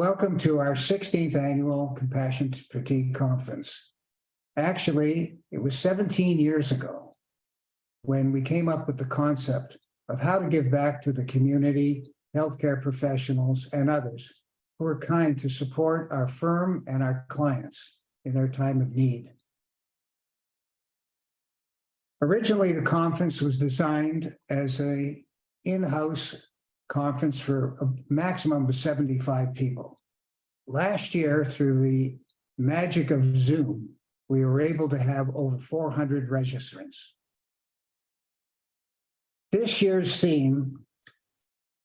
Welcome to our 16th annual Compassion Fatigue Conference. Actually, it was 17 years ago when we came up with the concept of how to give back to the community, healthcare professionals, and others who are kind to support our firm and our clients in their time of need. Originally, the conference was designed as an in-house conference for a maximum of 75 people. Last year, through the magic of Zoom, we were able to have over 400 registrants. This year's theme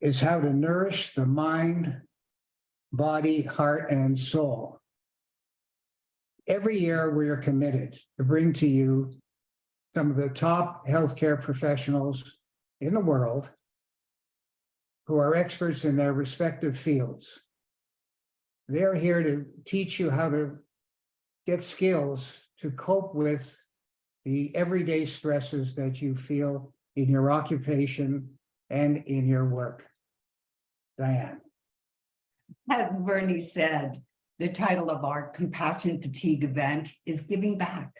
is how to nourish the mind, body, heart, and soul. Every year, we are committed to bring to you some of the top healthcare professionals in the world who are experts in their respective fields. They're here to teach you how to get skills to cope with the everyday stresses that you feel in your occupation and in your work. Diane. As Bernie said, the title of our Compassion Fatigue event is Giving Back,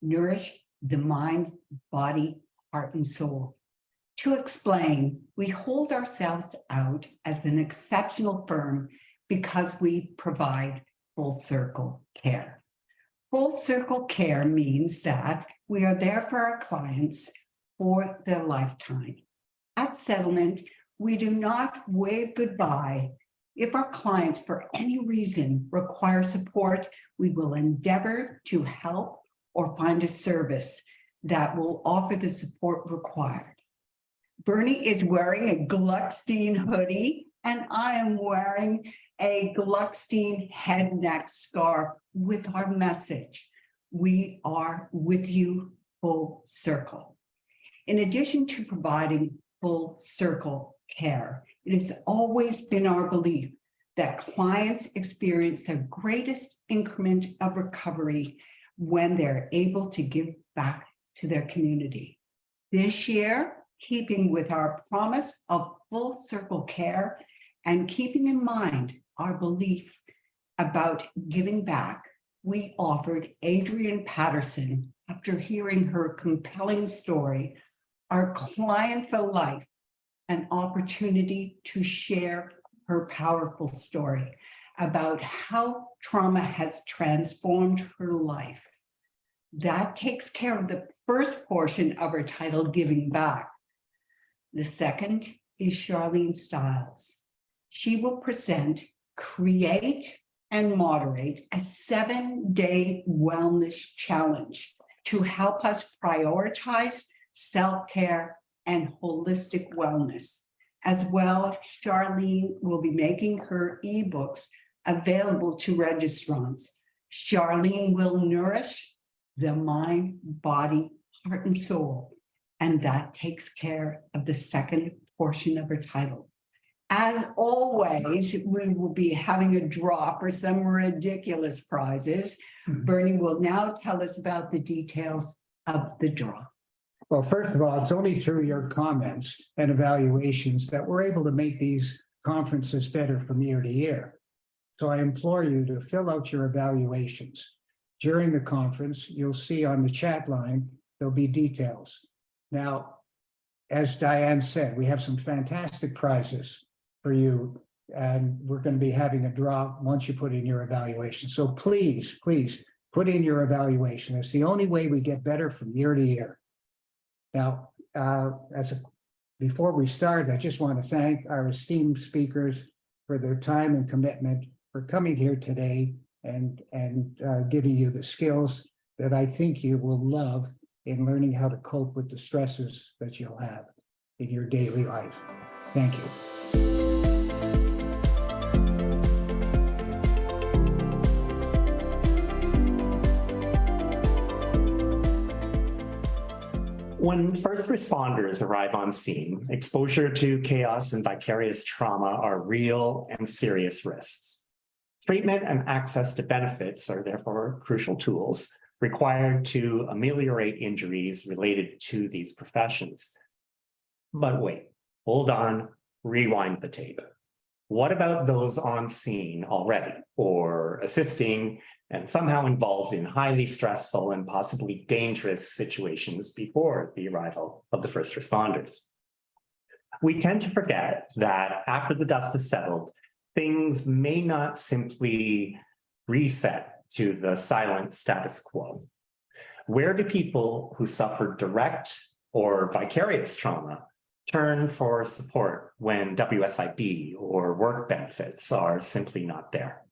Nourish the Mind, Body, Heart, and Soul. To explain, we hold ourselves out as an exceptional firm because we provide full circle care. Full circle care means that we are there for our clients for their lifetime. At settlement, we do not wave goodbye. If our clients, for any reason, require support, we will endeavor to help or find a service that will offer the support required. Bernie is wearing a Gluckstein hoodie, and I am wearing a Gluckstein head neck scarf with our message. We are with you full circle. In addition to providing full circle care, it has always been our belief that clients experience their greatest increment of recovery when they're able to give back to their community. This year, keeping with our promise of full circle care and keeping in mind our belief about giving back, we offered Adrienne Patterson, after hearing her compelling story, our client for life, an opportunity to share her powerful story about how trauma has transformed her life. That takes care of the first portion of her title, Giving Back. The second is Charlene Stiles. She will present, create, and moderate a 7-day wellness challenge to help us prioritize self-care and holistic wellness. As well, Charlene will be making her ebooks available to registrants. Charlene will nourish the mind, body, heart, and soul, and that takes care of the second portion of her title. As always, we will be having a draw for some ridiculous prizes. Bernie will now tell us about the details of the draw. Well, first of all, it's only through your comments and evaluations that we're able to make these conferences better from year to year. So I implore you to fill out your evaluations. During the conference, you'll see on the chat line, there'll be details. Now, as Diane said, we have some fantastic prizes for you, and we're going to be having a draw once you put in your evaluation. So please, please put in your evaluation. It's the only way we get better from year to year. Now, before we start, I just want to thank our esteemed speakers for their time and commitment for coming here today and giving you the skills that I think you will love in learning how to cope with the stresses that you'll have in your daily life. Thank you. When first responders arrive on scene, exposure to chaos and vicarious trauma are real and serious risks. Treatment and access to benefits are therefore crucial tools required to ameliorate injuries related to these professions. But wait, hold on, rewind the tape. What about those on scene already or assisting and somehow involved in highly stressful and possibly dangerous situations before the arrival of the first responders? We tend to forget that after the dust has settled, things may not simply reset to the silent status quo. Where do people who suffer direct or vicarious trauma turn for support when WSIB or work benefits are simply not there?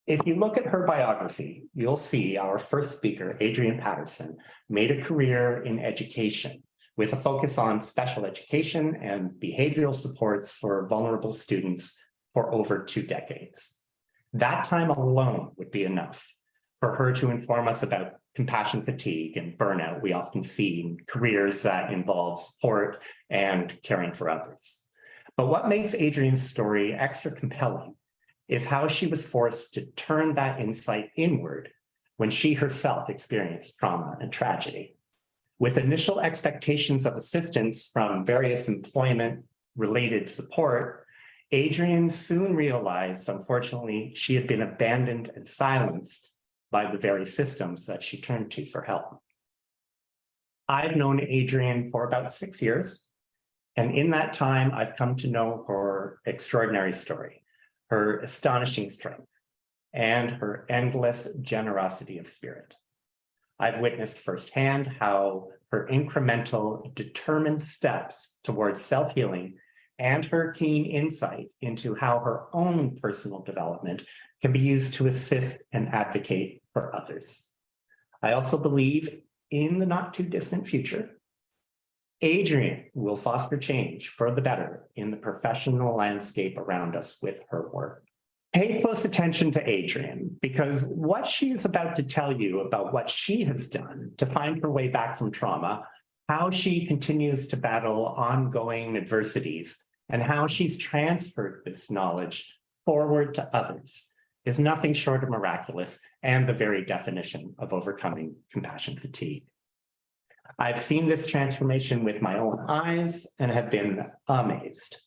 If you look at her biography, you'll see our first speaker, Adrienne Patterson, made a career in education with a focus on special education and behavioral supports for vulnerable students for over 2 decades. That time alone would be enough for her to inform us about compassion fatigue and burnout we often see in careers that involve support and caring for others. But what makes Adrienne's story extra compelling is how she was forced to turn that insight inward when she herself experienced trauma and tragedy. With initial expectations of assistance from various employment-related support, Adrienne soon realized, unfortunately, she had been abandoned and silenced by the very systems that she turned to for help. I've known Adrienne for about 6 years, and in that time, I've come to know her extraordinary story, her astonishing strength, and her endless generosity of spirit. I've witnessed firsthand how her incremental, determined steps towards self-healing and her keen insight into how her own personal development can be used to assist and advocate for others. I also believe in the not too distant future, Adrienne will foster change for the better in the professional landscape around us with her work. Pay close attention to Adrienne, because what she is about to tell you about what she has done to find her way back from trauma, how she continues to battle ongoing adversities, and how she's transferred this knowledge forward to others is nothing short of miraculous and the very definition of overcoming compassion fatigue. I've seen this transformation with my own eyes and have been amazed.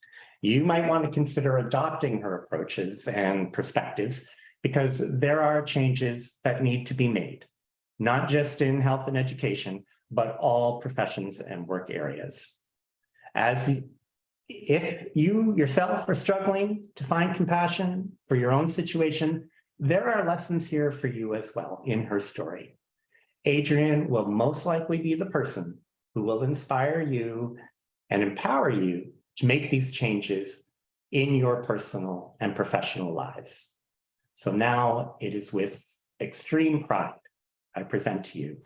You might want to consider adopting her approaches and perspectives because there are changes that need to be made, not just in health and education, but all professions and work areas. If you yourself are struggling to find compassion for your own situation, there are lessons here for you as well in her story. Adrienne will most likely be the person who will inspire you and empower you to make these changes in your personal and professional lives. So now it is with extreme pride I present to you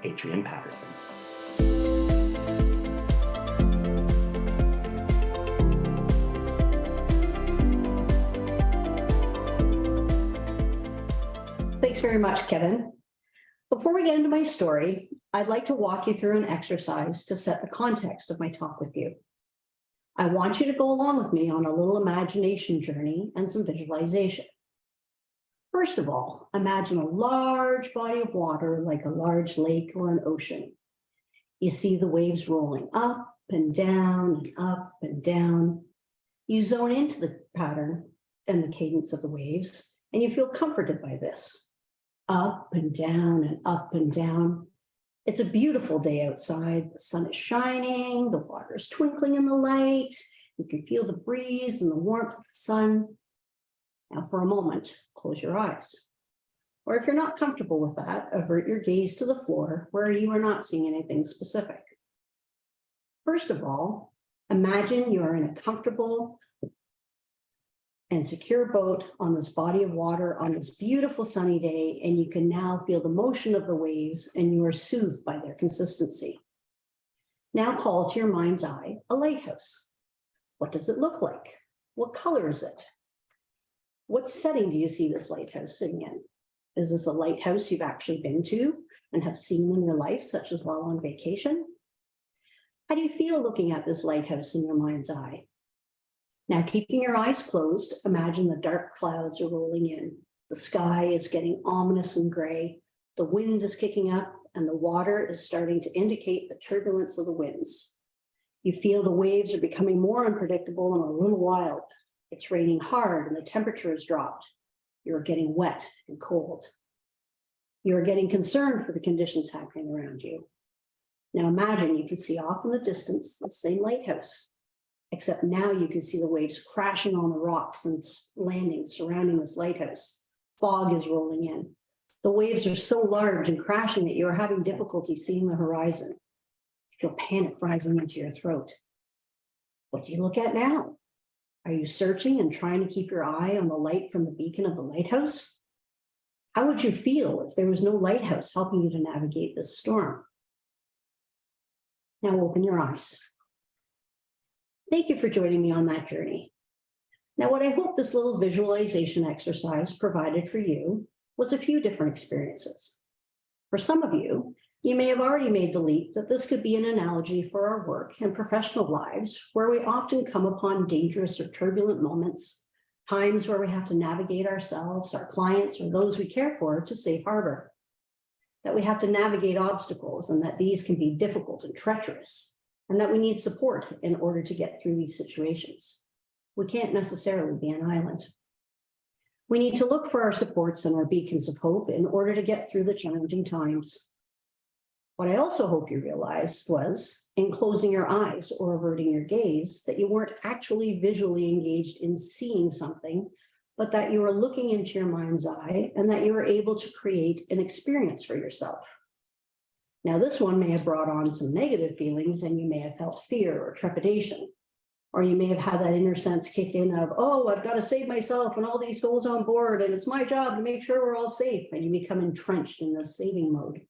Adrienne Patterson. Thanks very much, Kevin. Before we get into my story, I'd like to walk you through an exercise to set the context of my talk with you. I want you to go along with me on a little imagination journey and some visualization. First of all, imagine a large body of water like a large lake or an ocean. You see the waves rolling up and down and up and down. You zone into the pattern and the cadence of the waves, and you feel comforted by this. Up and down and up and down. It's a beautiful day outside. The sun is shining, the water is twinkling in the light. You can feel the breeze and the warmth of the sun. Now for a moment, close your eyes. Or if you're not comfortable with that, avert your gaze to the floor where you are not seeing anything specific. First of all, imagine you are in a comfortable and secure boat on this body of water on this beautiful sunny day, and you can now feel the motion of the waves and you are soothed by their consistency. Now call to your mind's eye a lighthouse. What does it look like? What color is it? What setting do you see this lighthouse sitting in? Is this a lighthouse you've actually been to and have seen in your life, such as while on vacation? How do you feel looking at this lighthouse in your mind's eye? Now, keeping your eyes closed, imagine the dark clouds are rolling in. The sky is getting ominous and gray. The wind is kicking up and the water is starting to indicate the turbulence of the winds. You feel the waves are becoming more unpredictable and a little wild. It's raining hard and the temperature has dropped. You're getting wet and cold. You're getting concerned for the conditions happening around you. Now imagine you can see off in the distance the same lighthouse, except now you can see the waves crashing on the rocks and landing surrounding this lighthouse. Fog is rolling in. The waves are so large and crashing that you're having difficulty seeing the horizon. You feel panic rising into your throat. What do you look at now? Are you searching and trying to keep your eye on the light from the beacon of the lighthouse? How would you feel if there was no lighthouse helping you to navigate this storm? Now open your eyes. Thank you for joining me on that journey. Now, what I hope this little visualization exercise provided for you was a few different experiences. For some of you, you may have already made the leap that this could be an analogy for our work and professional lives, where we often come upon dangerous or turbulent moments, times where we have to navigate ourselves, our clients, or those we care for to safe harbor. That we have to navigate obstacles and that these can be difficult and treacherous, and that we need support in order to get through these situations. We can't necessarily be an island. We need to look for our supports and our beacons of hope in order to get through the challenging times. What I also hope you realized was, in closing your eyes or averting your gaze, that you weren't actually visually engaged in seeing something, but that you were looking into your mind's eye and that you were able to create an experience for yourself. Now, this one may have brought on some negative feelings and you may have felt fear or trepidation, or you may have had that inner sense kick in of, oh, I've got to save myself and all these souls on board and it's my job to make sure we're all safe, and you become entrenched in this saving mode.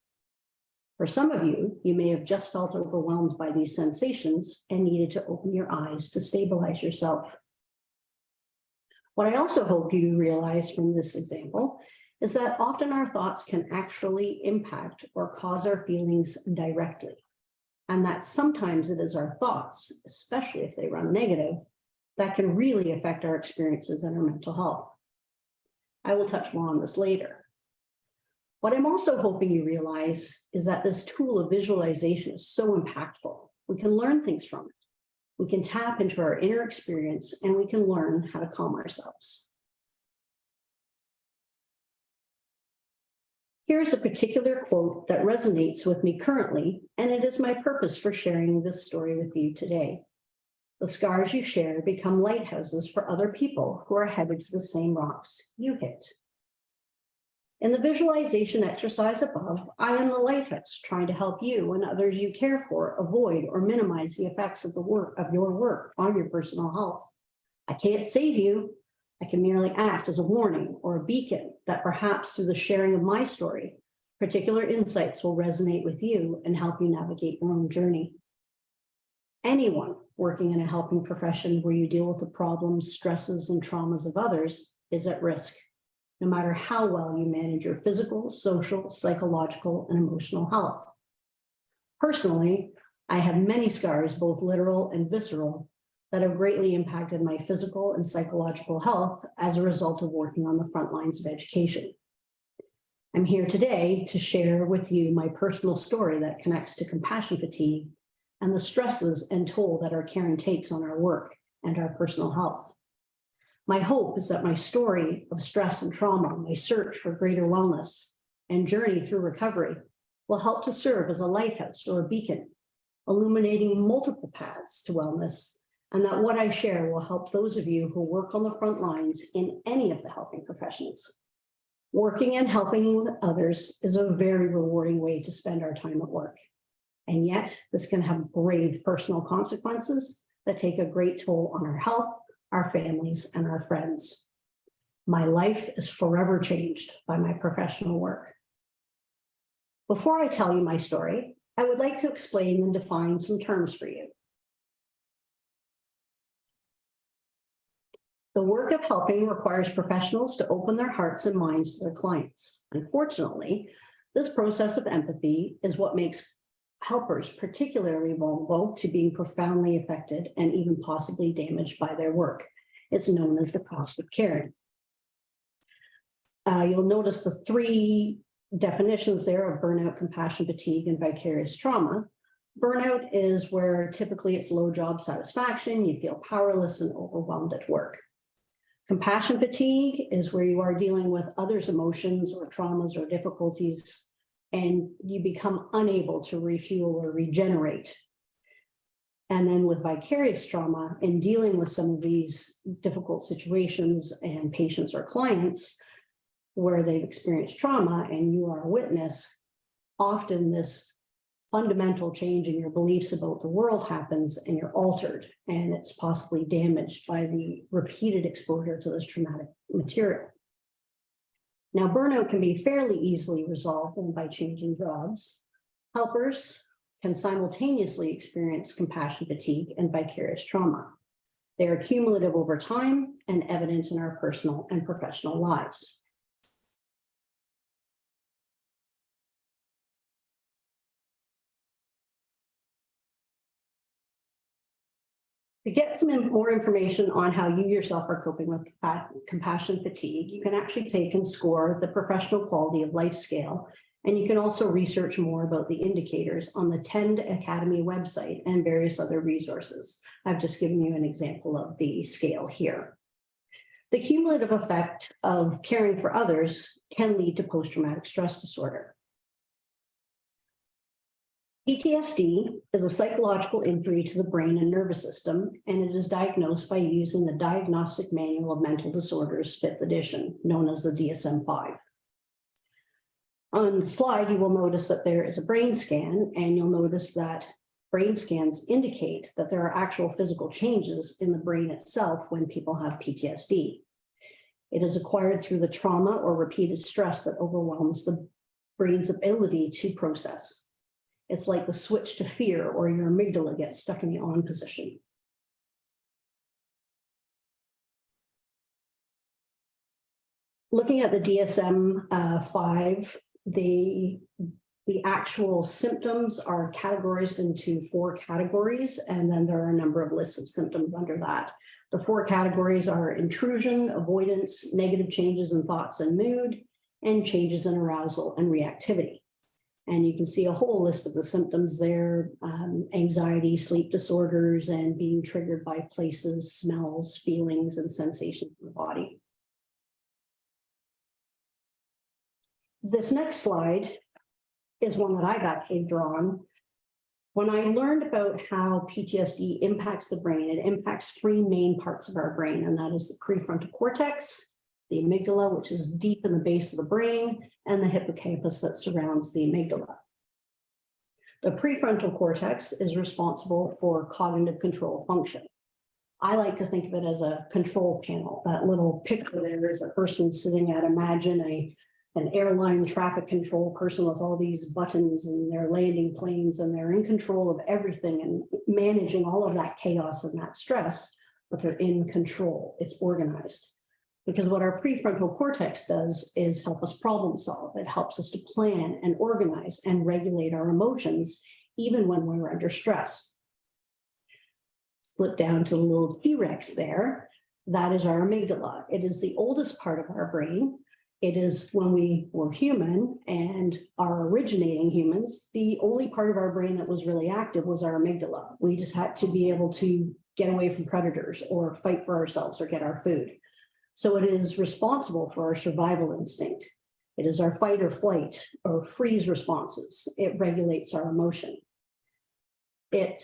For some of you, you may have just felt overwhelmed by these sensations and needed to open your eyes to stabilize yourself. What I also hope you realize from this example is that often our thoughts can actually impact or cause our feelings directly. And that sometimes it is our thoughts, especially if they run negative, that can really affect our experiences and our mental health. I will touch more on this later. What I'm also hoping you realize is that this tool of visualization is so impactful. We can learn things from it. We can tap into our inner experience and we can learn how to calm ourselves. Here's a particular quote that resonates with me currently, and it is my purpose for sharing this story with you today. The scars you share become lighthouses for other people who are headed to the same rocks you hit. In the visualization exercise above, I am the lighthouse trying to help you and others you care for avoid or minimize the effects of your work on your personal health. I can't save you. I can merely act as a warning or a beacon that perhaps through the sharing of my story, particular insights will resonate with you and help you navigate your own journey. Anyone working in a helping profession where you deal with the problems, stresses, and traumas of others is at risk, no matter how well you manage your physical, social, psychological, and emotional health. Personally, I have many scars, both literal and visceral, that have greatly impacted my physical and psychological health as a result of working on the front lines of education. I'm here today to share with you my personal story that connects to compassion fatigue and the stresses and toll that our caring takes on our work and our personal health. My hope is that my story of stress and trauma, my search for greater wellness, and journey through recovery will help to serve as a lighthouse or a beacon, illuminating multiple paths to wellness, and that what I share will help those of you who work on the front lines in any of the helping professions. Working and helping with others is a very rewarding way to spend our time at work. And yet, this can have grave personal consequences that take a great toll on our health, our families, and our friends. My life is forever changed by my professional work. Before I tell you my story, I would like to explain and define some terms for you. The work of helping requires professionals to open their hearts and minds to their clients. Unfortunately, this process of empathy is what makes helpers particularly vulnerable to being profoundly affected and even possibly damaged by their work. It's known as the cost of caring. You'll notice the three definitions there of burnout, compassion fatigue, and vicarious trauma. Burnout is where typically it's low job satisfaction, you feel powerless and overwhelmed at work. Compassion fatigue is where you are dealing with others' emotions or traumas or difficulties, and you become unable to refuel or regenerate. And then with vicarious trauma, in dealing with some of these difficult situations and patients or clients where they've experienced trauma and you are a witness, often this fundamental change in your beliefs about the world happens and you're altered, and it's possibly damaged by the repeated exposure to this traumatic material. Now, burnout can be fairly easily resolved by changing jobs. Helpers can simultaneously experience compassion fatigue and vicarious trauma. They are cumulative over time and evident in our personal and professional lives. To get some more information on how you yourself are coping with compassion fatigue, you can actually take and score the Professional Quality of Life Scale, and you can also research more about the indicators on the TEND Academy website and various other resources. I've just given you an example of the scale here. The cumulative effect of caring for others can lead to post-traumatic stress disorder. PTSD is a psychological injury to the brain and nervous system, and it is diagnosed by using the Diagnostic Manual of Mental Disorders, 5th edition, known as the DSM-5. On the slide, you will notice that there is a brain scan, and you'll notice that brain scans indicate that there are actual physical changes in the brain itself when people have PTSD. It is acquired through the trauma or repeated stress that overwhelms the brain's ability to process. It's like the switch to fear, or your amygdala gets stuck in the on position. Looking at the DSM-5, the actual symptoms are categorized into 4 categories, and then there are a number of lists of symptoms under that. The 4 categories are intrusion, avoidance, negative changes in thoughts and mood, and changes in arousal and reactivity. And you can see a whole list of the symptoms there: anxiety, sleep disorders, and being triggered by places, smells, feelings, and sensations in the body. This next slide is one that I've actually drawn. When I learned about how PTSD impacts the brain, it impacts 3 main parts of our brain, and that is the prefrontal cortex, the amygdala, which is deep in the base of the brain, and the hippocampus that surrounds the amygdala. The prefrontal cortex is responsible for cognitive control function. I like to think of it as a control panel. That little picture there is a person sitting at, imagine an airline traffic control person with all these buttons, and they're landing planes, and they're in control of everything and managing all of that chaos and that stress, but they're in control. It's organized. Because what our prefrontal cortex does is help us problem solve. It helps us to plan and organize and regulate our emotions, even when we're under stress. Flip down to the little T-Rex there. That is our amygdala. It is the oldest part of our brain. It is, when we were human and are originating humans, the only part of our brain that was really active was our amygdala. We just had to be able to get away from predators or fight for ourselves or get our food. So it is responsible for our survival instinct. It is our fight or flight or freeze responses. It regulates our emotion. It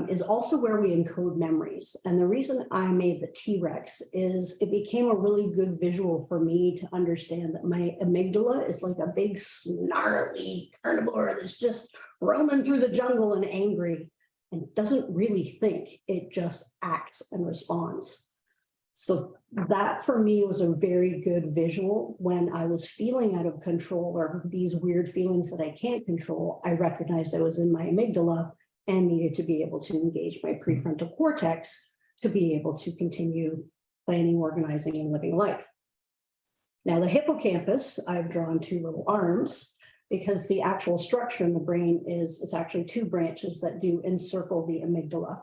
is also where we encode memories. And the reason I made the T-Rex is it became a really good visual for me to understand that my amygdala is like a big snarly carnivore that's just roaming through the jungle and angry and doesn't really think. It just acts and responds. So that for me was a very good visual. When I was feeling out of control or these weird feelings that I can't control, I recognized I was in my amygdala and needed to be able to engage my prefrontal cortex to be able to continue planning, organizing, and living life. Now the hippocampus, I've drawn 2 little arms because the actual structure in the brain is, it's actually 2 branches that do encircle the amygdala.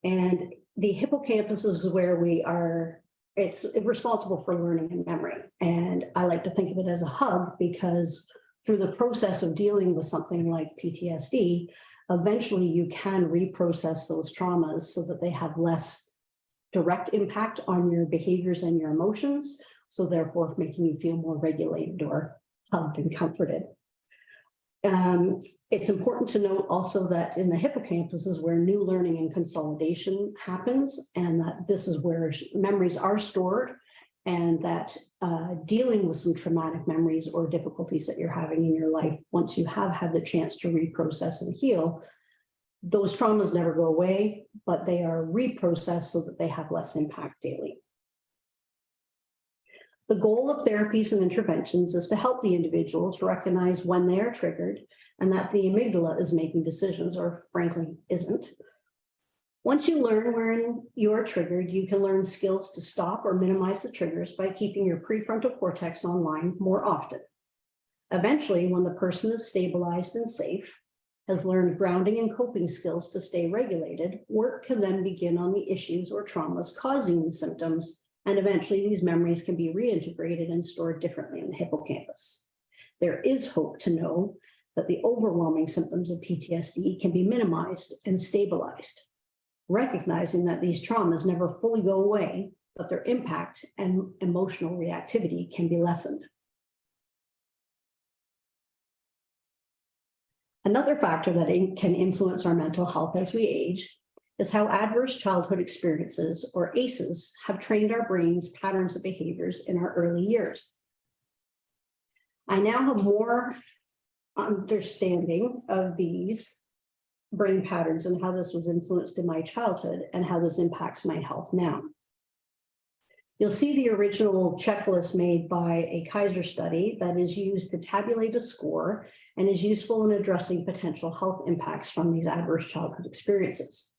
And the hippocampus is where it's responsible for learning and memory. And I like to think of it as a hub because through the process of dealing with something like PTSD, eventually you can reprocess those traumas so that they have less direct impact on your behaviors and your emotions, so therefore making you feel more regulated or loved and comforted. It's important to note also that in the hippocampus is where new learning and consolidation happens, and that this is where memories are stored, and that dealing with some traumatic memories or difficulties that you're having in your life, once you have had the chance to reprocess and heal, those traumas never go away, but they are reprocessed so that they have less impact daily. The goal of therapies and interventions is to help the individual to recognize when they are triggered and that the amygdala is making decisions, or frankly isn't. Once you learn when you are triggered, you can learn skills to stop or minimize the triggers by keeping your prefrontal cortex online more often. Eventually, when the person is stabilized and safe, has learned grounding and coping skills to stay regulated, work can then begin on the issues or traumas causing the symptoms, and eventually these memories can be reintegrated and stored differently in the hippocampus. There is hope to know that the overwhelming symptoms of PTSD can be minimized and stabilized, recognizing that these traumas never fully go away, but their impact and emotional reactivity can be lessened. Another factor that can influence our mental health as we age is how adverse childhood experiences, or ACEs, have trained our brains' patterns of behaviors in our early years. I now have more understanding of these brain patterns and how this was influenced in my childhood and how this impacts my health now. You'll see the original checklist made by a Kaiser study that is used to tabulate a score and is useful in addressing potential health impacts from these adverse childhood experiences.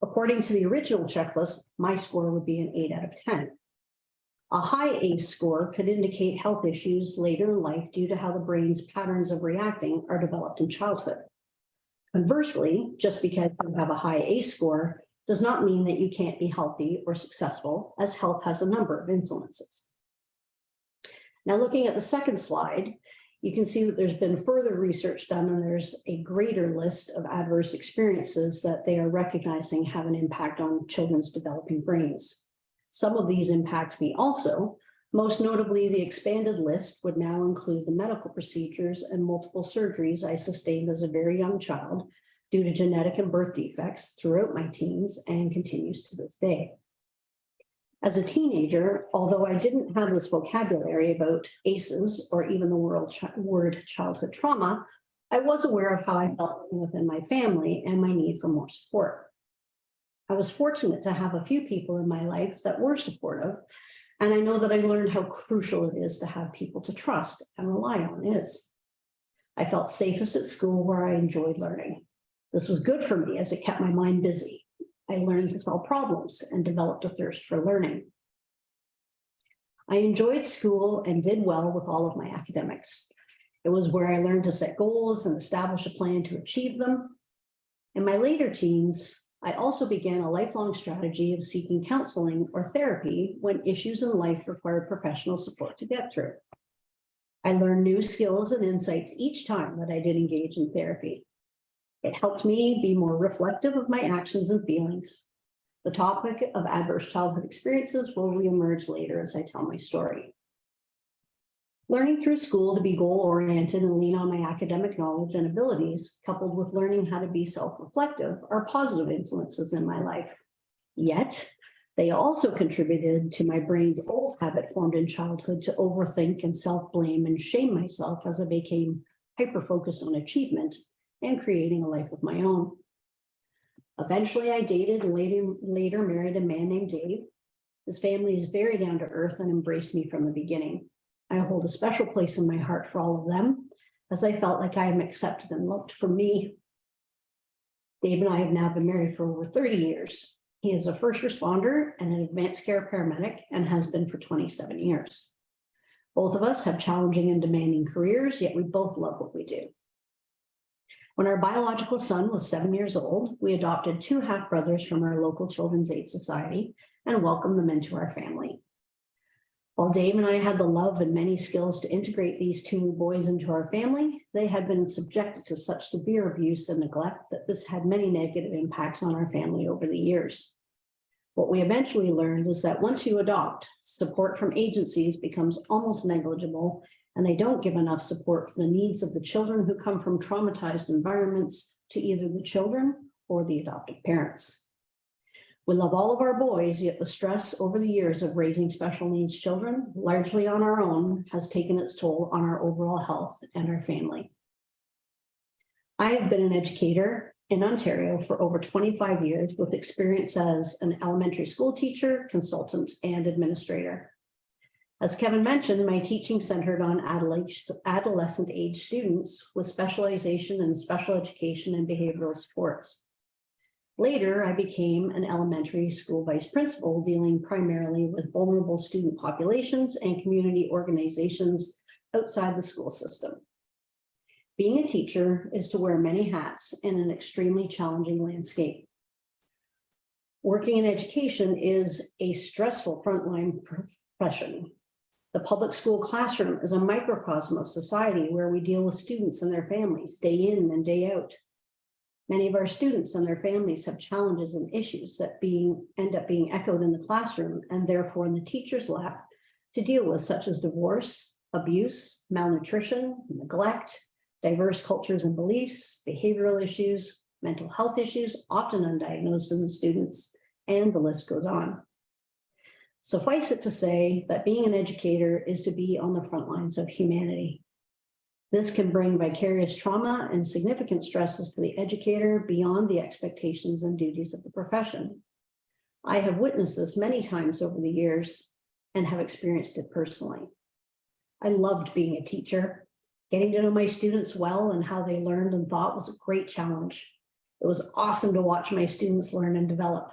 According to the original checklist, my score would be an 8 out of 10. A high ACE score could indicate health issues later in life due to how the brain's patterns of reacting are developed in childhood. Conversely, just because you have a high ACE score does not mean that you can't be healthy or successful, as health has a number of influences. Now, looking at the second slide, you can see that there's been further research done, and there's a greater list of adverse experiences that they are recognizing have an impact on children's developing brains. Some of these impact me also. Most notably, the expanded list would now include the medical procedures and multiple surgeries I sustained as a very young child due to genetic and birth defects throughout my teens and continues to this day. As a teenager, although I didn't have this vocabulary about ACEs or even the word childhood trauma, I was aware of how I felt within my family and my need for more support. I was fortunate to have a few people in my life that were supportive, and I know that I learned how crucial it is to have people to trust and rely on is. I felt safest at school, where I enjoyed learning. This was good for me as it kept my mind busy. I learned to solve problems and developed a thirst for learning. I enjoyed school and did well with all of my academics. It was where I learned to set goals and establish a plan to achieve them. In my later teens, I also began a lifelong strategy of seeking counseling or therapy when issues in life required professional support to get through. I learned new skills and insights each time that I did engage in therapy. It helped me be more reflective of my actions and feelings. The topic of adverse childhood experiences will reemerge later as I tell my story. Learning through school to be goal-oriented and lean on my academic knowledge and abilities, coupled with learning how to be self-reflective, are positive influences in my life. Yet, they also contributed to my brain's old habit formed in childhood to overthink and self-blame and shame myself as I became hyper-focused on achievement and creating a life of my own. Eventually, I dated and later married a man named Dave. His family is very down to earth and embraced me from the beginning. I hold a special place in my heart for all of them, as I felt like I am accepted and loved for me. Dave and I have now been married for over 30 years. He is a first responder and an advanced care paramedic and has been for 27 years. Both of us have challenging and demanding careers, yet we both love what we do. When our biological son was 7 years old, we adopted 2 half-brothers from our local Children's Aid Society and welcomed them into our family. While Dave and I had the love and many skills to integrate these 2 boys into our family, they had been subjected to such severe abuse and neglect that this had many negative impacts on our family over the years. What we eventually learned is that once you adopt, support from agencies becomes almost negligible, and they don't give enough support for the needs of the children who come from traumatized environments to either the children or the adoptive parents. We love all of our boys, yet the stress over the years of raising special needs children, largely on our own, has taken its toll on our overall health and our family. I have been an educator in Ontario for over 25 years with experience as an elementary school teacher, consultant, and administrator. As Kevin mentioned, my teaching centered on adolescent age students with specialization in special education and behavioral supports. Later, I became an elementary school vice principal, dealing primarily with vulnerable student populations and community organizations outside the school system. Being a teacher is to wear many hats in an extremely challenging landscape. Working in education is a stressful frontline profession. The public school classroom is a microcosm of society where we deal with students and their families day in and day out. Many of our students and their families have challenges and issues that end up being echoed in the classroom and therefore in the teacher's lab to deal with, such as divorce, abuse, malnutrition, neglect, diverse cultures and beliefs, behavioral issues, mental health issues, often undiagnosed in the students, and the list goes on. Suffice it to say that being an educator is to be on the front lines of humanity. This can bring vicarious trauma and significant stresses to the educator beyond the expectations and duties of the profession. I have witnessed this many times over the years and have experienced it personally. I loved being a teacher. Getting to know my students well and how they learned and thought was a great challenge. It was awesome to watch my students learn and develop.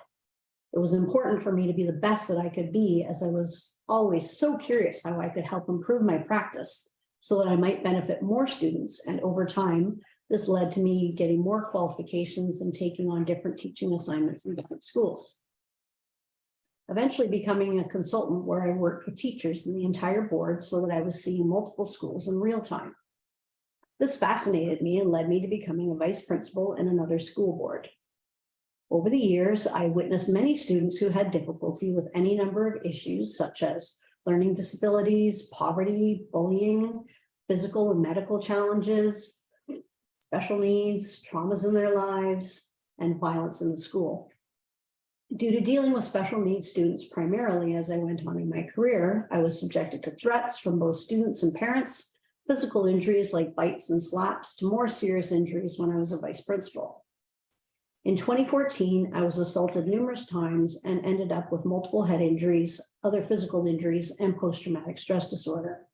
It was important for me to be the best that I could be, as I was always so curious how I could help improve my practice so that I might benefit more students. And over time, this led to me getting more qualifications and taking on different teaching assignments in different schools. Eventually becoming a consultant where I worked with teachers in the entire board so that I was seeing multiple schools in real time. This fascinated me and led me to becoming a vice principal in another school board. Over the years, I witnessed many students who had difficulty with any number of issues, such as learning disabilities, poverty, bullying, physical and medical challenges, special needs, traumas in their lives, and violence in the school. Due to dealing with special needs students primarily as I went on in my career, I was subjected to threats from both students and parents, physical injuries like bites and slaps, to more serious injuries when I was a vice principal. In 2014, I was assaulted numerous times and ended up with multiple head injuries, other physical injuries, and post-traumatic stress disorder.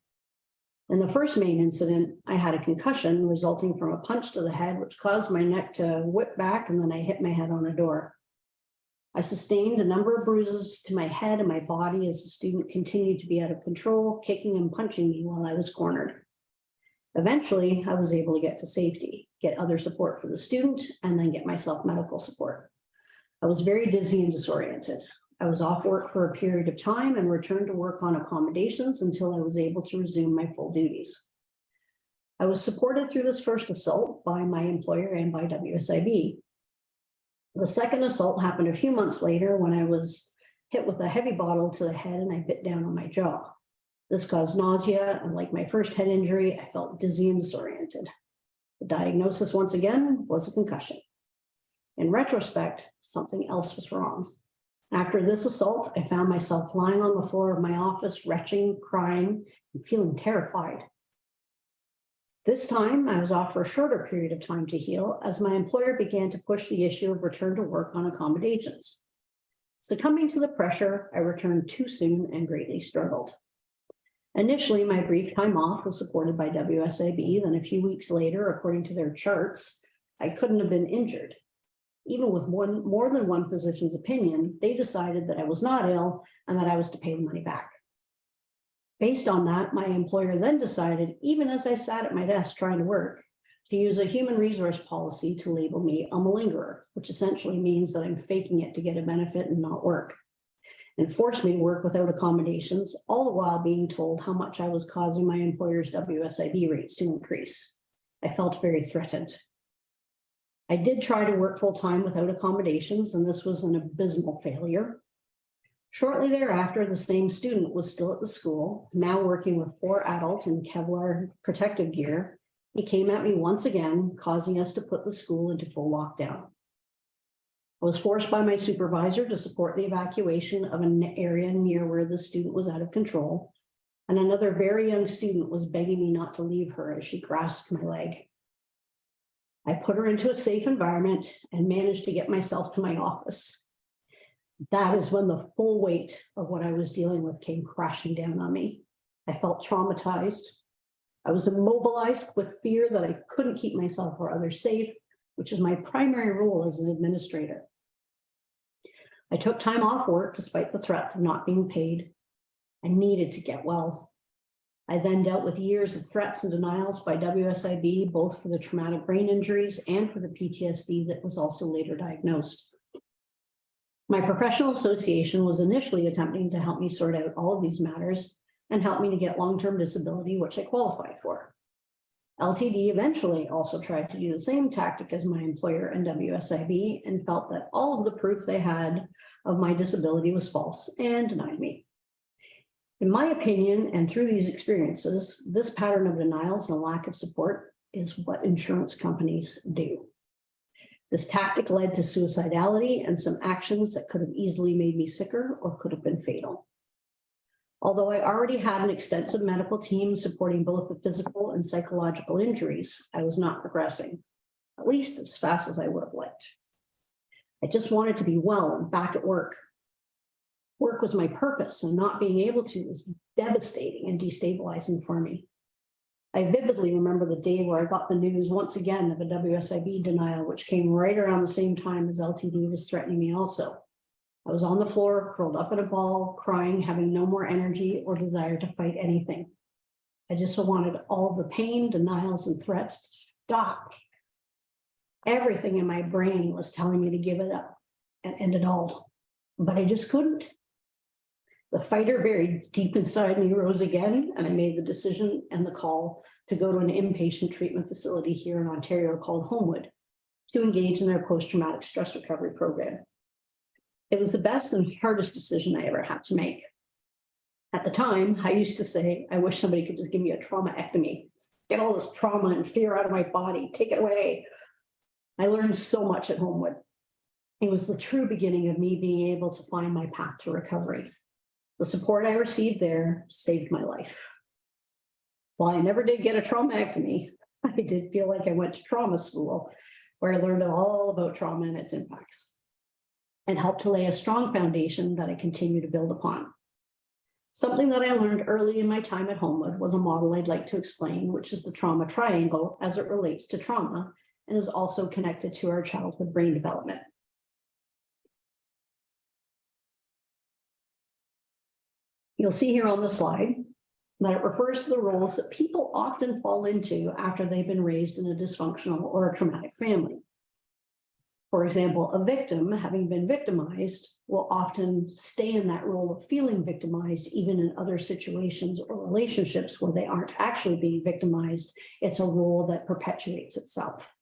In the first main incident, I had a concussion resulting from a punch to the head, which caused my neck to whip back, and then I hit my head on a door. I sustained a number of bruises to my head and my body as the student continued to be out of control, kicking and punching me while I was cornered. Eventually, I was able to get to safety, get other support for the student, and then get myself medical support. I was very dizzy and disoriented. I was off work for a period of time and returned to work on accommodations until I was able to resume my full duties. I was supported through this first assault by my employer and by WSIB. The second assault happened a few months later when I was hit with a heavy bottle to the head and I bit down on my jaw. This caused nausea, and like my first head injury, I felt dizzy and disoriented. The diagnosis, once again, was a concussion. In retrospect, something else was wrong. After this assault, I found myself lying on the floor of my office, retching, crying, and feeling terrified. This time, I was off for a shorter period of time to heal as my employer began to push the issue of return to work on accommodations. Succumbing to the pressure, I returned too soon and greatly struggled. Initially, my brief time off was supported by WSIB. Then a few weeks later, according to their charts, I couldn't have been injured. Even with more than one physician's opinion, they decided that I was not ill and that I was to pay the money back. Based on that, my employer then decided, even as I sat at my desk trying to work, to use a human resource policy to label me a malingerer, which essentially means that I'm faking it to get a benefit and not work, and forced me to work without accommodations, all the while being told how much I was causing my employer's WSIB rates to increase. I felt very threatened. I did try to work full-time without accommodations, and this was an abysmal failure. Shortly thereafter, the same student was still at the school, now working with 4 adult in Kevlar protective gear. He came at me once again, causing us to put the school into full lockdown. I was forced by my supervisor to support the evacuation of an area near where the student was out of control. And another very young student was begging me not to leave her as she grasped my leg. I put her into a safe environment and managed to get myself to my office. That is when the full weight of what I was dealing with came crashing down on me. I felt traumatized. I was immobilized with fear that I couldn't keep myself or others safe, which is my primary role as an administrator. I took time off work despite the threat of not being paid. I needed to get well. I then dealt with years of threats and denials by WSIB, both for the traumatic brain injuries and for the PTSD that was also later diagnosed. My professional association was initially attempting to help me sort out all of these matters and help me to get long-term disability, which I qualified for. LTD eventually also tried to do the same tactic as my employer and WSIB and felt that all of the proof they had of my disability was false and denied me. In my opinion, and through these experiences, this pattern of denials and lack of support is what insurance companies do. This tactic led to suicidality and some actions that could have easily made me sicker or could have been fatal. Although I already had an extensive medical team supporting both the physical and psychological injuries, I was not progressing, at least as fast as I would have liked. I just wanted to be well and back at work. Work was my purpose, and not being able to was devastating and destabilizing for me. I vividly remember the day where I got the news once again of a WSIB denial, which came right around the same time as LTD was threatening me also. I was on the floor, curled up in a ball, crying, having no more energy or desire to fight anything. I just wanted all the pain, denials, and threats to stop. Everything in my brain was telling me to give it up and end it all, but I just couldn't. The fighter buried deep inside me rose again, and I made the decision and the call to go to an inpatient treatment facility here in Ontario called Homewood to engage in their post-traumatic stress recovery program. It was the best and hardest decision I ever had to make. At the time, I used to say, I wish somebody could just give me a traumaectomy, get all this trauma and fear out of my body, take it away. I learned so much at Homewood. It was the true beginning of me being able to find my path to recovery. The support I received there saved my life. While I never did get a traumaectomy, I did feel like I went to trauma school, where I learned all about trauma and its impacts, and helped to lay a strong foundation that I continue to build upon. Something that I learned early in my time at Homewood was a model I'd like to explain, which is the trauma triangle as it relates to trauma and is also connected to our childhood brain development. You'll see here on the slide that it refers to the roles that people often fall into after they've been raised in a dysfunctional or a traumatic family. For example, a victim, having been victimized, will often stay in that role of feeling victimized, even in other situations or relationships where they aren't actually being victimized. It's a role that perpetuates itself.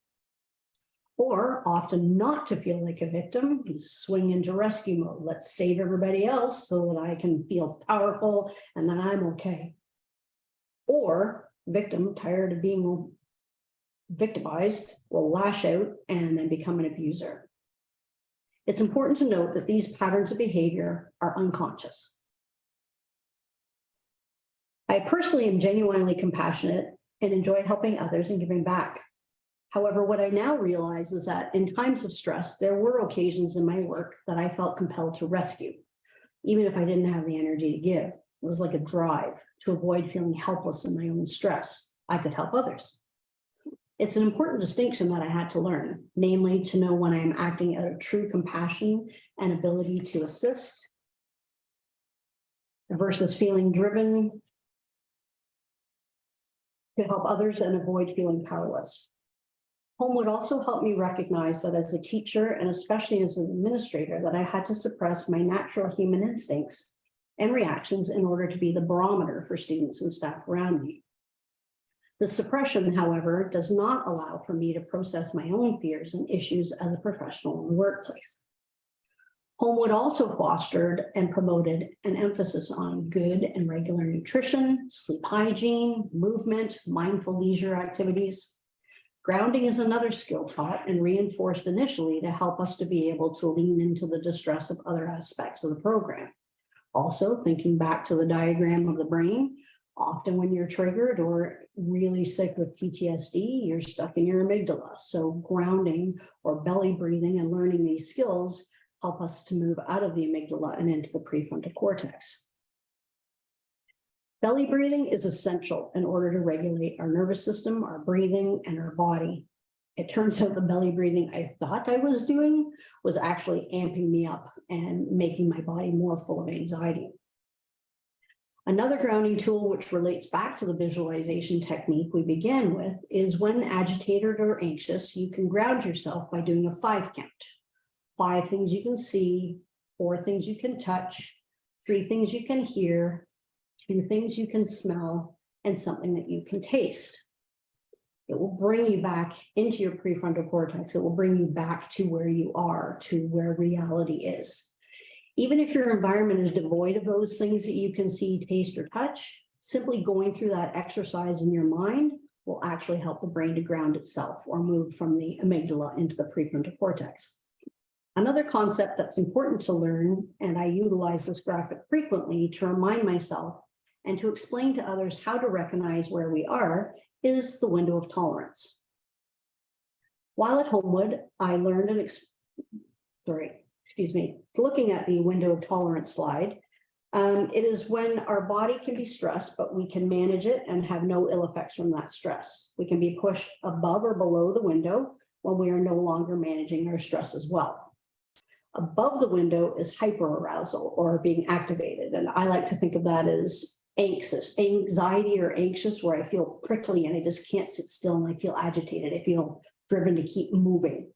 Or often not to feel like a victim, you swing into rescue mode. Let's save everybody else so that I can feel powerful and that I'm okay. Or victim, tired of being victimized, will lash out and then become an abuser. It's important to note that these patterns of behavior are unconscious. I personally am genuinely compassionate and enjoy helping others and giving back. However, what I now realize is that in times of stress, there were occasions in my work that I felt compelled to rescue, even if I didn't have the energy to give. It was like a drive to avoid feeling helpless in my own stress. I could help others. It's an important distinction that I had to learn, namely to know when I am acting out of true compassion and ability to assist versus feeling driven to help others and avoid feeling powerless. Homewood also helped me recognize that as a teacher and especially as an administrator, that I had to suppress my natural human instincts and reactions in order to be the barometer for students and staff around me. The suppression, however, does not allow for me to process my own fears and issues as a professional in the workplace. Homewood also fostered and promoted an emphasis on good and regular nutrition, sleep hygiene, movement, mindful leisure activities. Grounding is another skill taught and reinforced initially to help us to be able to lean into the distress of other aspects of the program. Also, thinking back to the diagram of the brain, often when you're triggered or really sick with PTSD, you're stuck in your amygdala. So grounding or belly breathing and learning these skills help us to move out of the amygdala and into the prefrontal cortex. Belly breathing is essential in order to regulate our nervous system, our breathing, and our body. It turns out the belly breathing I thought I was doing was actually amping me up and making my body more full of anxiety. Another grounding tool, which relates back to the visualization technique we began with, is when agitated or anxious, you can ground yourself by doing a 5 count. 5 things you can see, 4 things you can touch, 3 things you can hear, 2 things you can smell, and something that you can taste. It will bring you back into your prefrontal cortex. It will bring you back to where you are, to where reality is. Even if your environment is devoid of those things that you can see, taste, or touch, simply going through that exercise in your mind will actually help the brain to ground itself or move from the amygdala into the prefrontal cortex. Another concept that's important to learn, and I utilize this graphic frequently to remind myself and to explain to others how to recognize where we are, is the window of tolerance. While at Homewood, I learned looking at the window of tolerance slide, it is when our body can be stressed, but we can manage it and have no ill effects from that stress. We can be pushed above or below the window when we are no longer managing our stress as well. Above the window is hyperarousal or being activated. And I like to think of that as anxiety or anxious, where I feel prickly and I just can't sit still and I feel agitated. I feel driven to keep moving.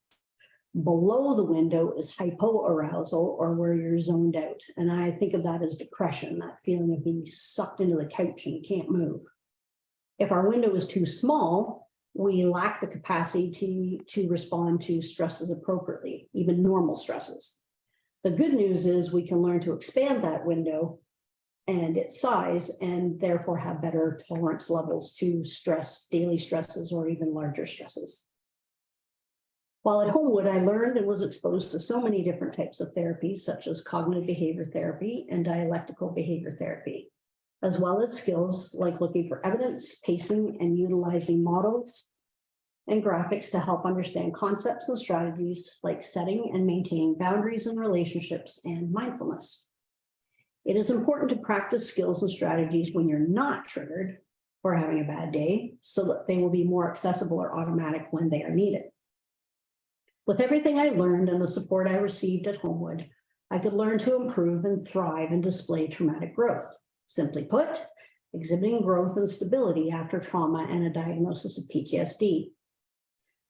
Below the window is hypoarousal, or where you're zoned out. And I think of that as depression, that feeling of being sucked into the couch and you can't move. If our window is too small, we lack the capacity to respond to stresses appropriately, even normal stresses. The good news is we can learn to expand that window and its size, and therefore have better tolerance levels to stress, daily stresses, or even larger stresses. While at Homewood, I learned and was exposed to so many different types of therapies, such as cognitive behavior therapy and dialectical behavior therapy, as well as skills like looking for evidence, pacing, and utilizing models and graphics to help understand concepts and strategies like setting and maintaining boundaries in relationships and mindfulness. It is important to practice skills and strategies when you're not triggered or having a bad day, so that they will be more accessible or automatic when they are needed. With everything I learned and the support I received at Homewood, I could learn to improve and thrive and display traumatic growth. Simply put, exhibiting growth and stability after trauma and a diagnosis of PTSD.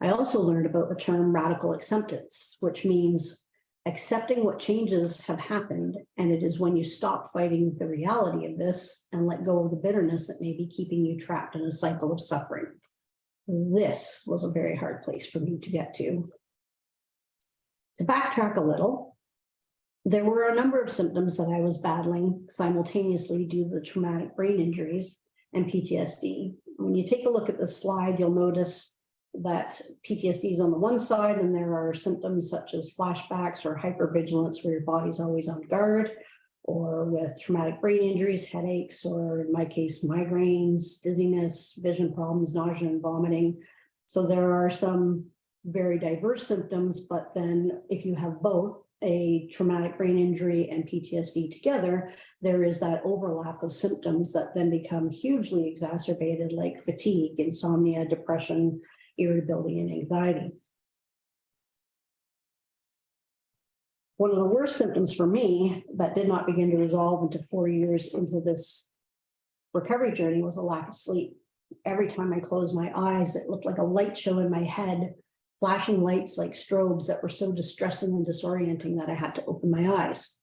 I also learned about the term radical acceptance, which means accepting what changes have happened, and it is when you stop fighting the reality of this and let go of the bitterness that may be keeping you trapped in a cycle of suffering. This was a very hard place for me to get to. To backtrack a little, there were a number of symptoms that I was battling simultaneously due to the traumatic brain injuries and PTSD. When you take a look at this slide, you'll notice that PTSD is on the one side, and there are symptoms such as flashbacks or hypervigilance, where your body's always on guard, or with traumatic brain injuries, headaches, or in my case, migraines, dizziness, vision problems, nausea, and vomiting. So there are some very diverse symptoms, but then if you have both a traumatic brain injury and PTSD together, there is that overlap of symptoms that then become hugely exacerbated, like fatigue, insomnia, depression, irritability, and anxiety. One of the worst symptoms for me that did not begin to resolve into 4 years into this recovery journey was a lack of sleep. Every time I closed my eyes, it looked like a light show in my head, flashing lights like strobes that were so distressing and disorienting that I had to open my eyes.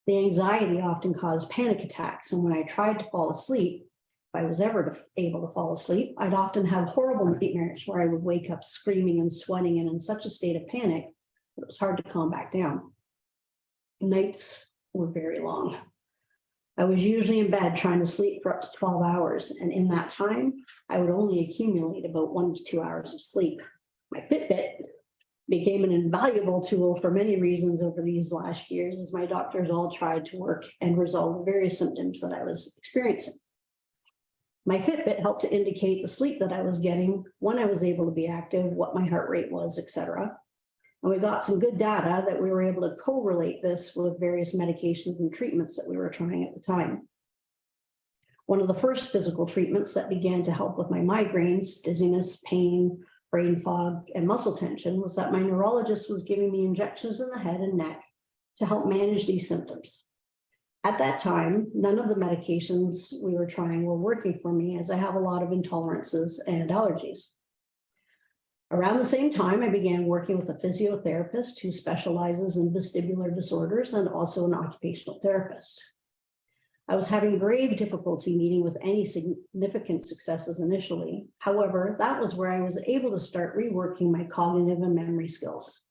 The anxiety often caused panic attacks, and when I tried to fall asleep, if I was ever able to fall asleep, I'd often have horrible nightmares where I would wake up screaming and sweating and in such a state of panic that it was hard to calm back down. nights were very long. I was usually in bed trying to sleep for up to 12 hours, and in that time, I would only accumulate about 1 to 2 hours of sleep. My Fitbit became an invaluable tool for many reasons over these last years, as my doctors all tried to work and resolve the various symptoms that I was experiencing. My Fitbit helped to indicate the sleep that I was getting, when I was able to be active, what my heart rate was, etc. And we got some good data that we were able to correlate this with various medications and treatments that we were trying at the time. One of the first physical treatments that began to help with my migraines, dizziness, pain, brain fog, and muscle tension was that my neurologist was giving me injections in the head and neck to help manage these symptoms. At that time, none of the medications we were trying were working for me, as I have a lot of intolerances and allergies. Around the same time, I began working with a physiotherapist who specializes in vestibular disorders and also an occupational therapist. I was having grave difficulty meeting with any significant successes initially. However, that was where I was able to start reworking my cognitive and memory skills.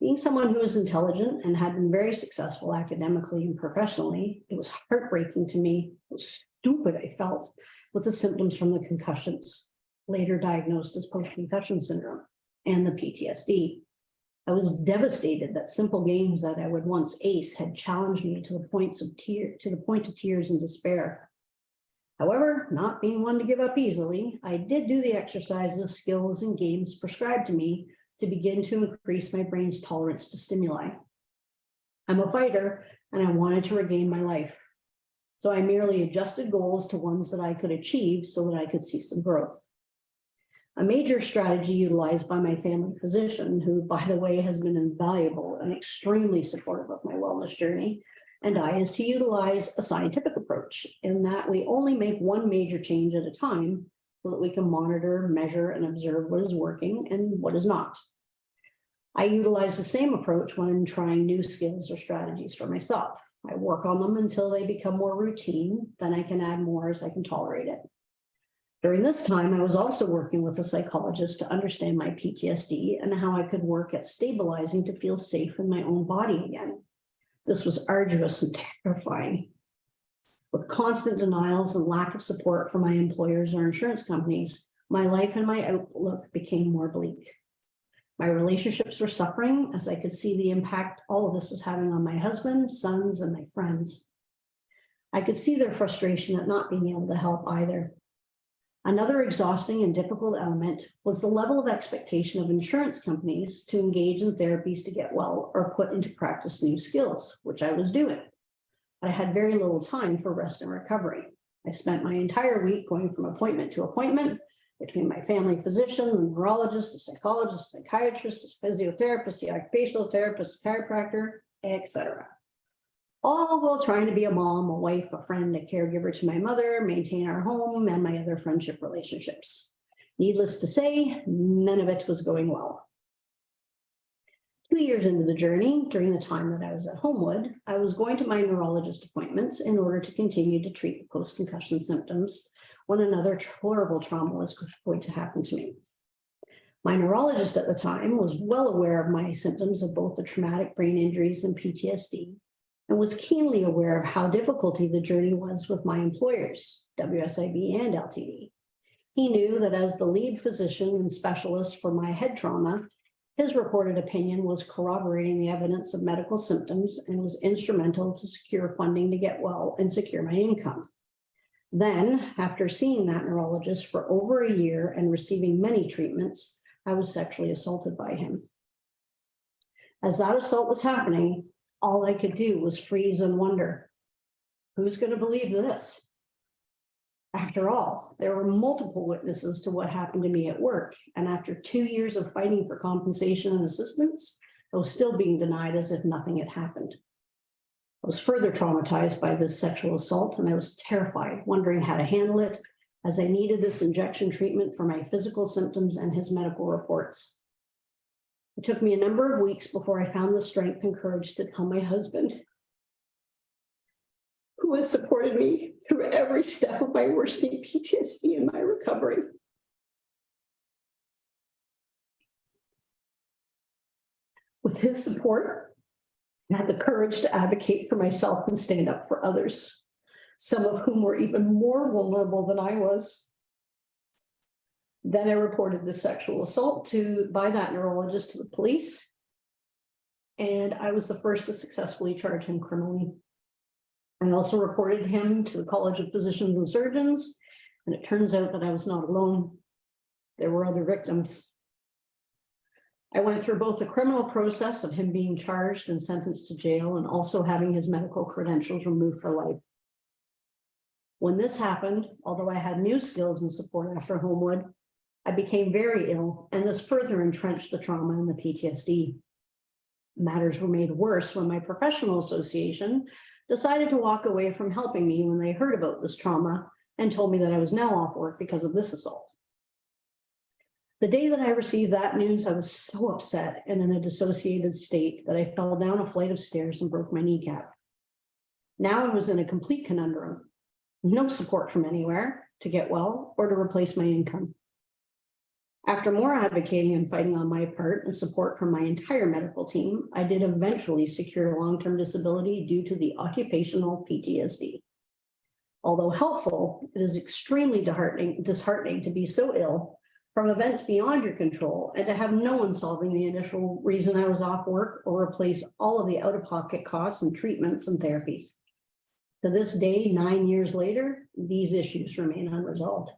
Being someone who was intelligent and had been very successful academically and professionally, it was heartbreaking to me how stupid I felt with the symptoms from the concussions, later diagnosed as post-concussion syndrome, and the PTSD. I was devastated that simple games that I would once ace had challenged me to the point of tears and despair. However, not being one to give up easily, I did do the exercises, skills, and games prescribed to me to begin to increase my brain's tolerance to stimuli. I'm a fighter, and I wanted to regain my life. So I merely adjusted goals to ones that I could achieve so that I could see some growth. A major strategy utilized by my family physician, who, by the way, has been invaluable and extremely supportive of my wellness journey, and I, is to utilize a scientific approach in that we only make one major change at a time so that we can monitor, measure, and observe what is working and what is not. I utilize the same approach when trying new skills or strategies for myself. I work on them until they become more routine, then I can add more as I can tolerate it. During this time, I was also working with a psychologist to understand my PTSD and how I could work at stabilizing to feel safe in my own body again. This was arduous and terrifying. With constant denials and lack of support from my employers or insurance companies, my life and my outlook became more bleak. My relationships were suffering as I could see the impact all of this was having on my husband, sons, and my friends. I could see their frustration at not being able to help either. Another exhausting and difficult element was the level of expectation of insurance companies to engage in therapies to get well or put into practice new skills, which I was doing. I had very little time for rest and recovery. I spent my entire week going from appointment to appointment between my family physician, the neurologist, the psychologist, psychiatrist, the physiotherapist, the occupational therapist, chiropractor, etc. All while trying to be a mom, a wife, a friend, a caregiver to my mother, maintain our home, and my other friendship relationships. Needless to say, none of it was going well. 2 years into the journey, during the time that I was at Homewood, I was going to my neurologist appointments in order to continue to treat the post-concussion symptoms when another horrible trauma was going to happen to me. My neurologist at the time was well aware of my symptoms of both the traumatic brain injuries and PTSD, and was keenly aware of how difficult the journey was with my employers, WSIB and LTD. He knew that as the lead physician and specialist for my head trauma, his reported opinion was corroborating the evidence of medical symptoms and was instrumental to secure funding to get well and secure my income. Then, after seeing that neurologist for over a year and receiving many treatments, I was sexually assaulted by him. As that assault was happening, all I could do was freeze and wonder, who's going to believe this? After all, there were multiple witnesses to what happened to me at work, and after 2 years of fighting for compensation and assistance, I was still being denied as if nothing had happened. I was further traumatized by this sexual assault, and I was terrified, wondering how to handle it, as I needed this injection treatment for my physical symptoms and his medical reports. It took me a number of weeks before I found the strength and courage to tell my husband, who has supported me through every step of my worsening PTSD and my recovery. With his support, I had the courage to advocate for myself and stand up for others, some of whom were even more vulnerable than I was. Then I reported the sexual assault by that neurologist to the police. And I was the first to successfully charge him criminally. I also reported him to the College of Physicians and Surgeons, and it turns out that I was not alone. There were other victims. I went through both the criminal process of him being charged and sentenced to jail and also having his medical credentials removed for life. When this happened, although I had new skills and support after Homewood, I became very ill, and this further entrenched the trauma and the PTSD. Matters were made worse when my professional association decided to walk away from helping me when they heard about this trauma and told me that I was now off work because of this assault. The day that I received that news, I was so upset and in a dissociated state that I fell down a flight of stairs and broke my kneecap. Now I was in a complete conundrum. No support from anywhere to get well or to replace my income. After more advocating and fighting on my part and support from my entire medical team, I did eventually secure long-term disability due to the occupational PTSD. Although helpful, it is extremely disheartening to be so ill from events beyond your control and to have no one solving the initial reason I was off work or replace all of the out-of-pocket costs and treatments and therapies. To this day, 9 years later, these issues remain unresolved.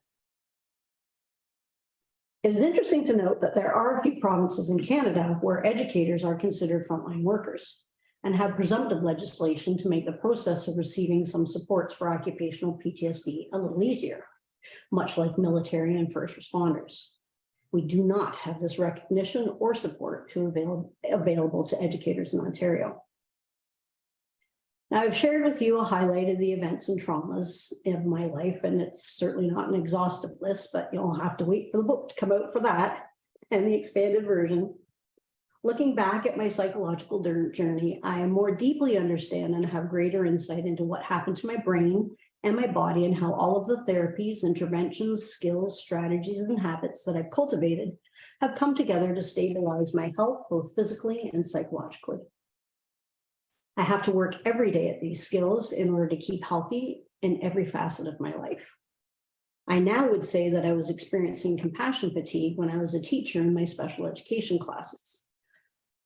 It is interesting to note that there are a few provinces in Canada where educators are considered frontline workers and have presumptive legislation to make the process of receiving some supports for occupational PTSD a little easier, much like military and first responders. We do not have this recognition or support available to educators in Ontario. Now, I've shared with you a highlight of the events and traumas of my life, and it's certainly not an exhaustive list, but you'll have to wait for the book to come out for that and the expanded version. Looking back at my psychological journey, I more deeply understand and have greater insight into what happened to my brain and my body and how all of the therapies, interventions, skills, strategies, and habits that I've cultivated have come together to stabilize my health, both physically and psychologically. I have to work every day at these skills in order to keep healthy in every facet of my life. I now would say that I was experiencing compassion fatigue when I was a teacher in my special education classes,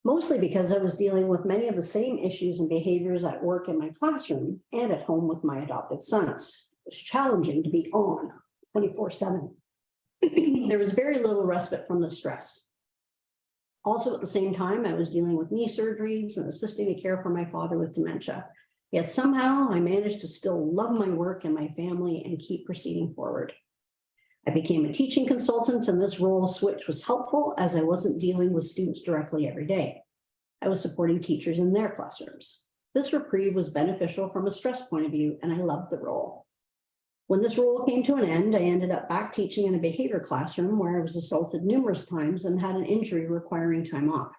mostly because I was dealing with many of the same issues and behaviors at work in my classroom and at home with my adopted sons. It was challenging to be on 24/7. There was very little respite from the stress. Also, at the same time, I was dealing with knee surgeries and assisting to care for my father with dementia. Yet somehow I managed to still love my work and my family and keep proceeding forward. I became a teaching consultant, and this role switch was helpful as I wasn't dealing with students directly every day. I was supporting teachers in their classrooms. This reprieve was beneficial from a stress point of view, and I loved the role. When this role came to an end, I ended up back teaching in a behavior classroom where I was assaulted numerous times and had an injury requiring time off.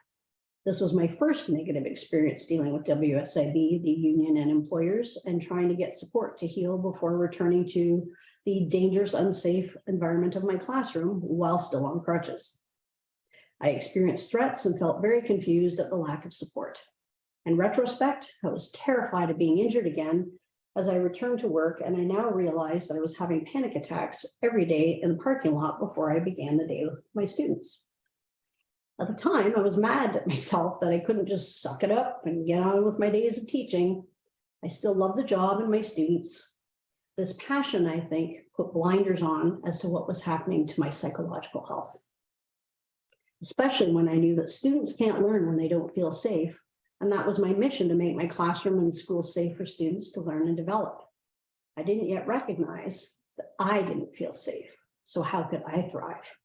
This was my first negative experience dealing with WSIB, the union and employers, and trying to get support to heal before returning to the dangerous, unsafe environment of my classroom while still on crutches. I experienced threats and felt very confused at the lack of support. In retrospect, I was terrified of being injured again as I returned to work, and I now realized that I was having panic attacks every day in the parking lot before I began the day with my students. At the time, I was mad at myself that I couldn't just suck it up and get on with my days of teaching. I still love the job and my students. This passion, I think, put blinders on as to what was happening to my psychological health, especially when I knew that students can't learn when they don't feel safe. And that was my mission, to make my classroom and school safe for students to learn and develop. I didn't yet recognize that I didn't feel safe. So how could I thrive?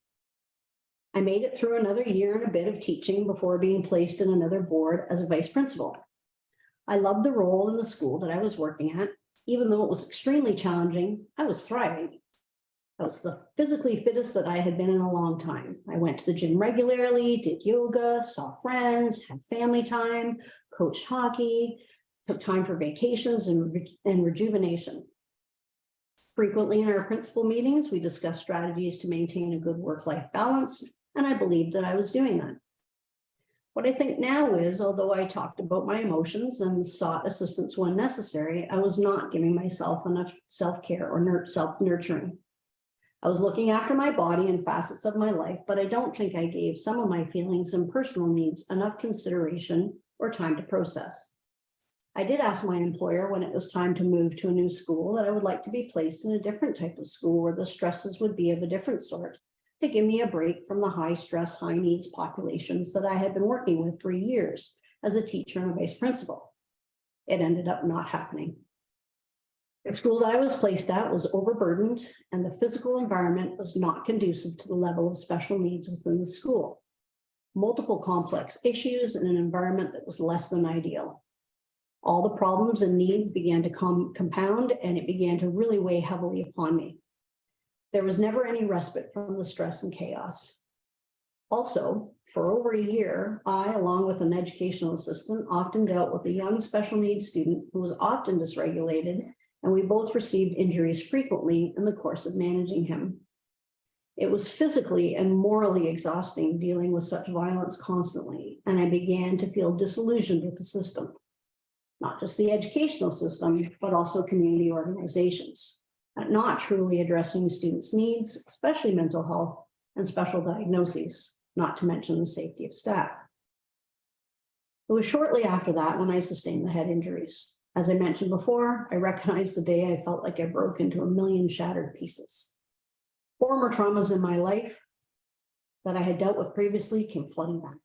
I made it through another year and a bit of teaching before being placed in another board as a vice principal. I loved the role in the school that I was working at. Even though it was extremely challenging, I was thriving. I was the physically fittest that I had been in a long time. I went to the gym regularly, did yoga, saw friends, had family time, coached hockey, took time for vacations and rejuvenation. Frequently in our principal meetings, we discussed strategies to maintain a good work-life balance, and I believed that I was doing that. What I think now is, although I talked about my emotions and sought assistance when necessary, I was not giving myself enough self-care or self-nurturing. I was looking after my body and facets of my life, but I don't think I gave some of my feelings and personal needs enough consideration or time to process. I did ask my employer when it was time to move to a new school that I would like to be placed in a different type of school where the stresses would be of a different sort, to give me a break from the high stress, high needs populations that I had been working with for years as a teacher and a vice principal. It ended up not happening. The school that I was placed at was overburdened, and the physical environment was not conducive to the level of special needs within the school. Multiple complex issues in an environment that was less than ideal. All the problems and needs began to compound, and it began to really weigh heavily upon me. There was never any respite from the stress and chaos. Also, for over a year, I, along with an educational assistant, often dealt with a young special needs student who was often dysregulated, and we both received injuries frequently in the course of managing him. It was physically and morally exhausting dealing with such violence constantly, and I began to feel disillusioned with the system. Not just the educational system, but also community organizations, not truly addressing students' needs, especially mental health and special diagnoses, not to mention the safety of staff. It was shortly after that when I sustained the head injuries. As I mentioned before, I recognized the day I felt like I broke into a million shattered pieces. Former traumas in my life that I had dealt with previously came flooding back.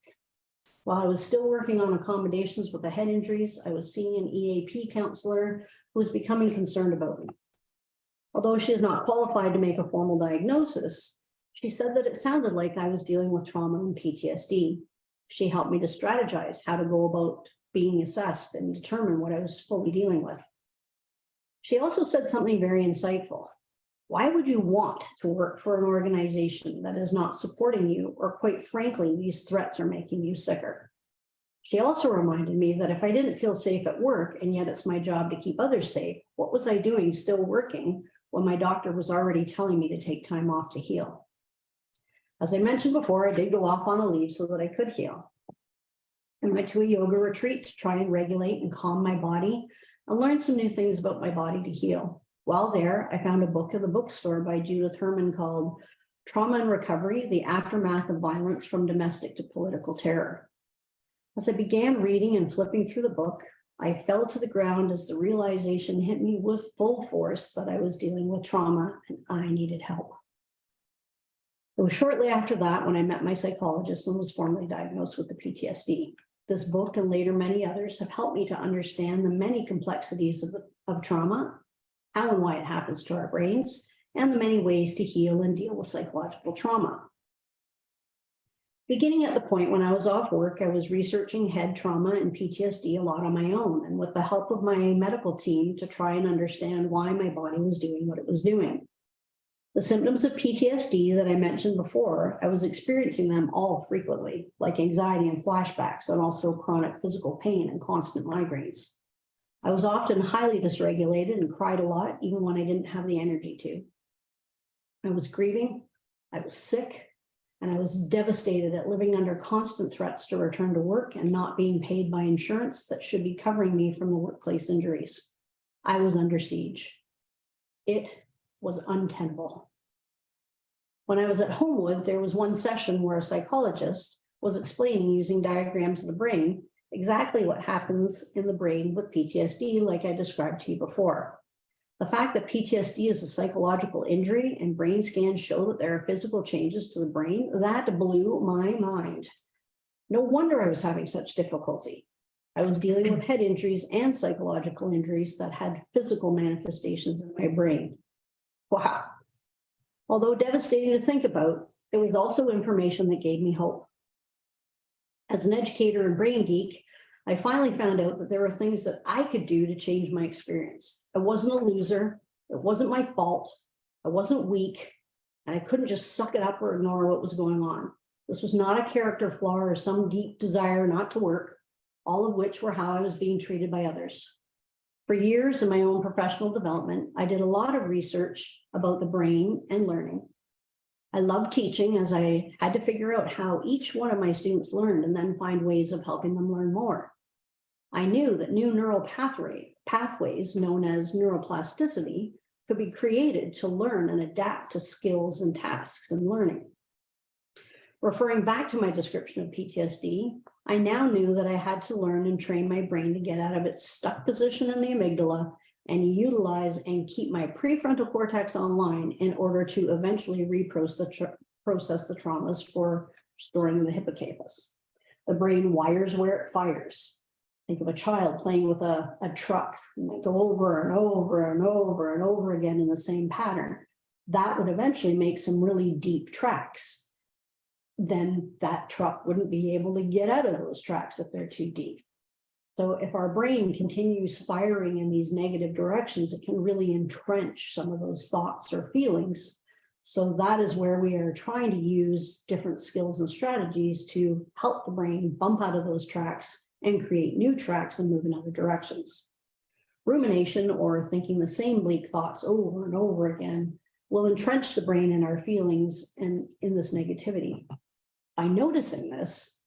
While I was still working on accommodations with the head injuries, I was seeing an EAP counselor who was becoming concerned about me. Although she is not qualified to make a formal diagnosis, she said that it sounded like I was dealing with trauma and PTSD. She helped me to strategize how to go about being assessed and determine what I was fully dealing with. She also said something very insightful. Why would you want to work for an organization that is not supporting you, or quite frankly, these threats are making you sicker? She also reminded me that if I didn't feel safe at work, and yet it's my job to keep others safe, what was I doing still working when my doctor was already telling me to take time off to heal? As I mentioned before, I did go off on a leave so that I could heal. I went to a yoga retreat to try and regulate and calm my body and learn some new things about my body to heal. While there, I found a book in the bookstore by Judith Herman called Trauma and Recovery: The Aftermath of Violence from Domestic to Political Terror. As I began reading and flipping through the book, I fell to the ground as the realization hit me with full force that I was dealing with trauma and I needed help. It was shortly after that when I met my psychologist and was formally diagnosed with the PTSD. This book and later many others have helped me to understand the many complexities of trauma, how and why it happens to our brains, and the many ways to heal and deal with psychological trauma. Beginning at the point when I was off work, I was researching head trauma and PTSD a lot on my own, and with the help of my medical team to try and understand why my body was doing what it was doing. The symptoms of PTSD that I mentioned before, I was experiencing them all frequently, like anxiety and flashbacks, and also chronic physical pain and constant migraines. I was often highly dysregulated and cried a lot, even when I didn't have the energy to. I was grieving, I was sick, and I was devastated at living under constant threats to return to work and not being paid by insurance that should be covering me from the workplace injuries. I was under siege. It was untenable. When I was at Homewood, there was one session where a psychologist was explaining using diagrams of the brain exactly what happens in the brain with PTSD, like I described to you before. The fact that PTSD is a psychological injury and brain scans show that there are physical changes to the brain, that blew my mind. No wonder I was having such difficulty. I was dealing with head injuries and psychological injuries that had physical manifestations in my brain. Wow. Although devastating to think about, it was also information that gave me hope. As an educator and brain geek, I finally found out that there were things that I could do to change my experience. I wasn't a loser. It wasn't my fault. I wasn't weak, and I couldn't just suck it up or ignore what was going on. This was not a character flaw or some deep desire not to work, all of which were how I was being treated by others. For years in my own professional development, I did a lot of research about the brain and learning. I loved teaching as I had to figure out how each one of my students learned and then find ways of helping them learn more. I knew that new neural pathways known as neuroplasticity could be created to learn and adapt to skills and tasks and learning. Referring back to my description of PTSD, I now knew that I had to learn and train my brain to get out of its stuck position in the amygdala and utilize and keep my prefrontal cortex online in order to eventually process the traumas for storing in the hippocampus. The brain wires where it fires. Think of a child playing with a truck, and they go over and over and over and over again in the same pattern. That would eventually make some really deep tracks. Then that truck wouldn't be able to get out of those tracks if they're too deep. So if our brain continues firing in these negative directions, it can really entrench some of those thoughts or feelings. So that is where we are trying to use different skills and strategies to help the brain bump out of those tracks and create new tracks and move in other directions. Rumination, or thinking the same bleak thoughts over and over again, will entrench the brain in our feelings and in this negativity. By noticing this,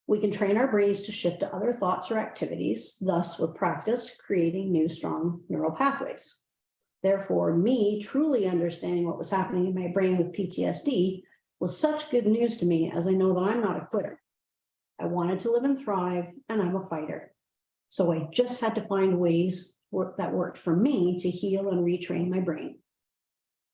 we can train our brains to shift to other thoughts or activities, thus with practice, creating new strong neural pathways. Therefore, me truly understanding what was happening in my brain with PTSD was such good news to me, as I know that I'm not a quitter. I wanted to live and thrive, and I'm a fighter. So I just had to find ways that worked for me to heal and retrain my brain.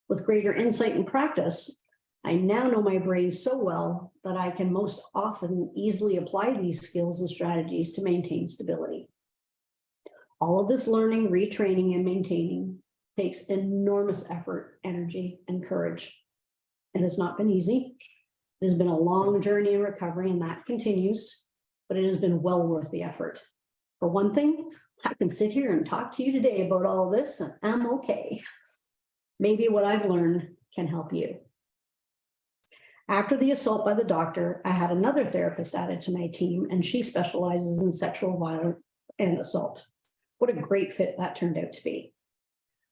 With greater insight and practice, I now know my brain so well that I can most often easily apply these skills and strategies to maintain stability. All of this learning, retraining, and maintaining takes enormous effort, energy, and courage. It has not been easy. It has been a long journey in recovery, and that continues, but it has been well worth the effort. For one thing, I can sit here and talk to you today about all this, and I'm okay. Maybe what I've learned can help you. After the assault by the doctor, I had another therapist added to my team, and she specializes in sexual violence and assault. What a great fit that turned out to be.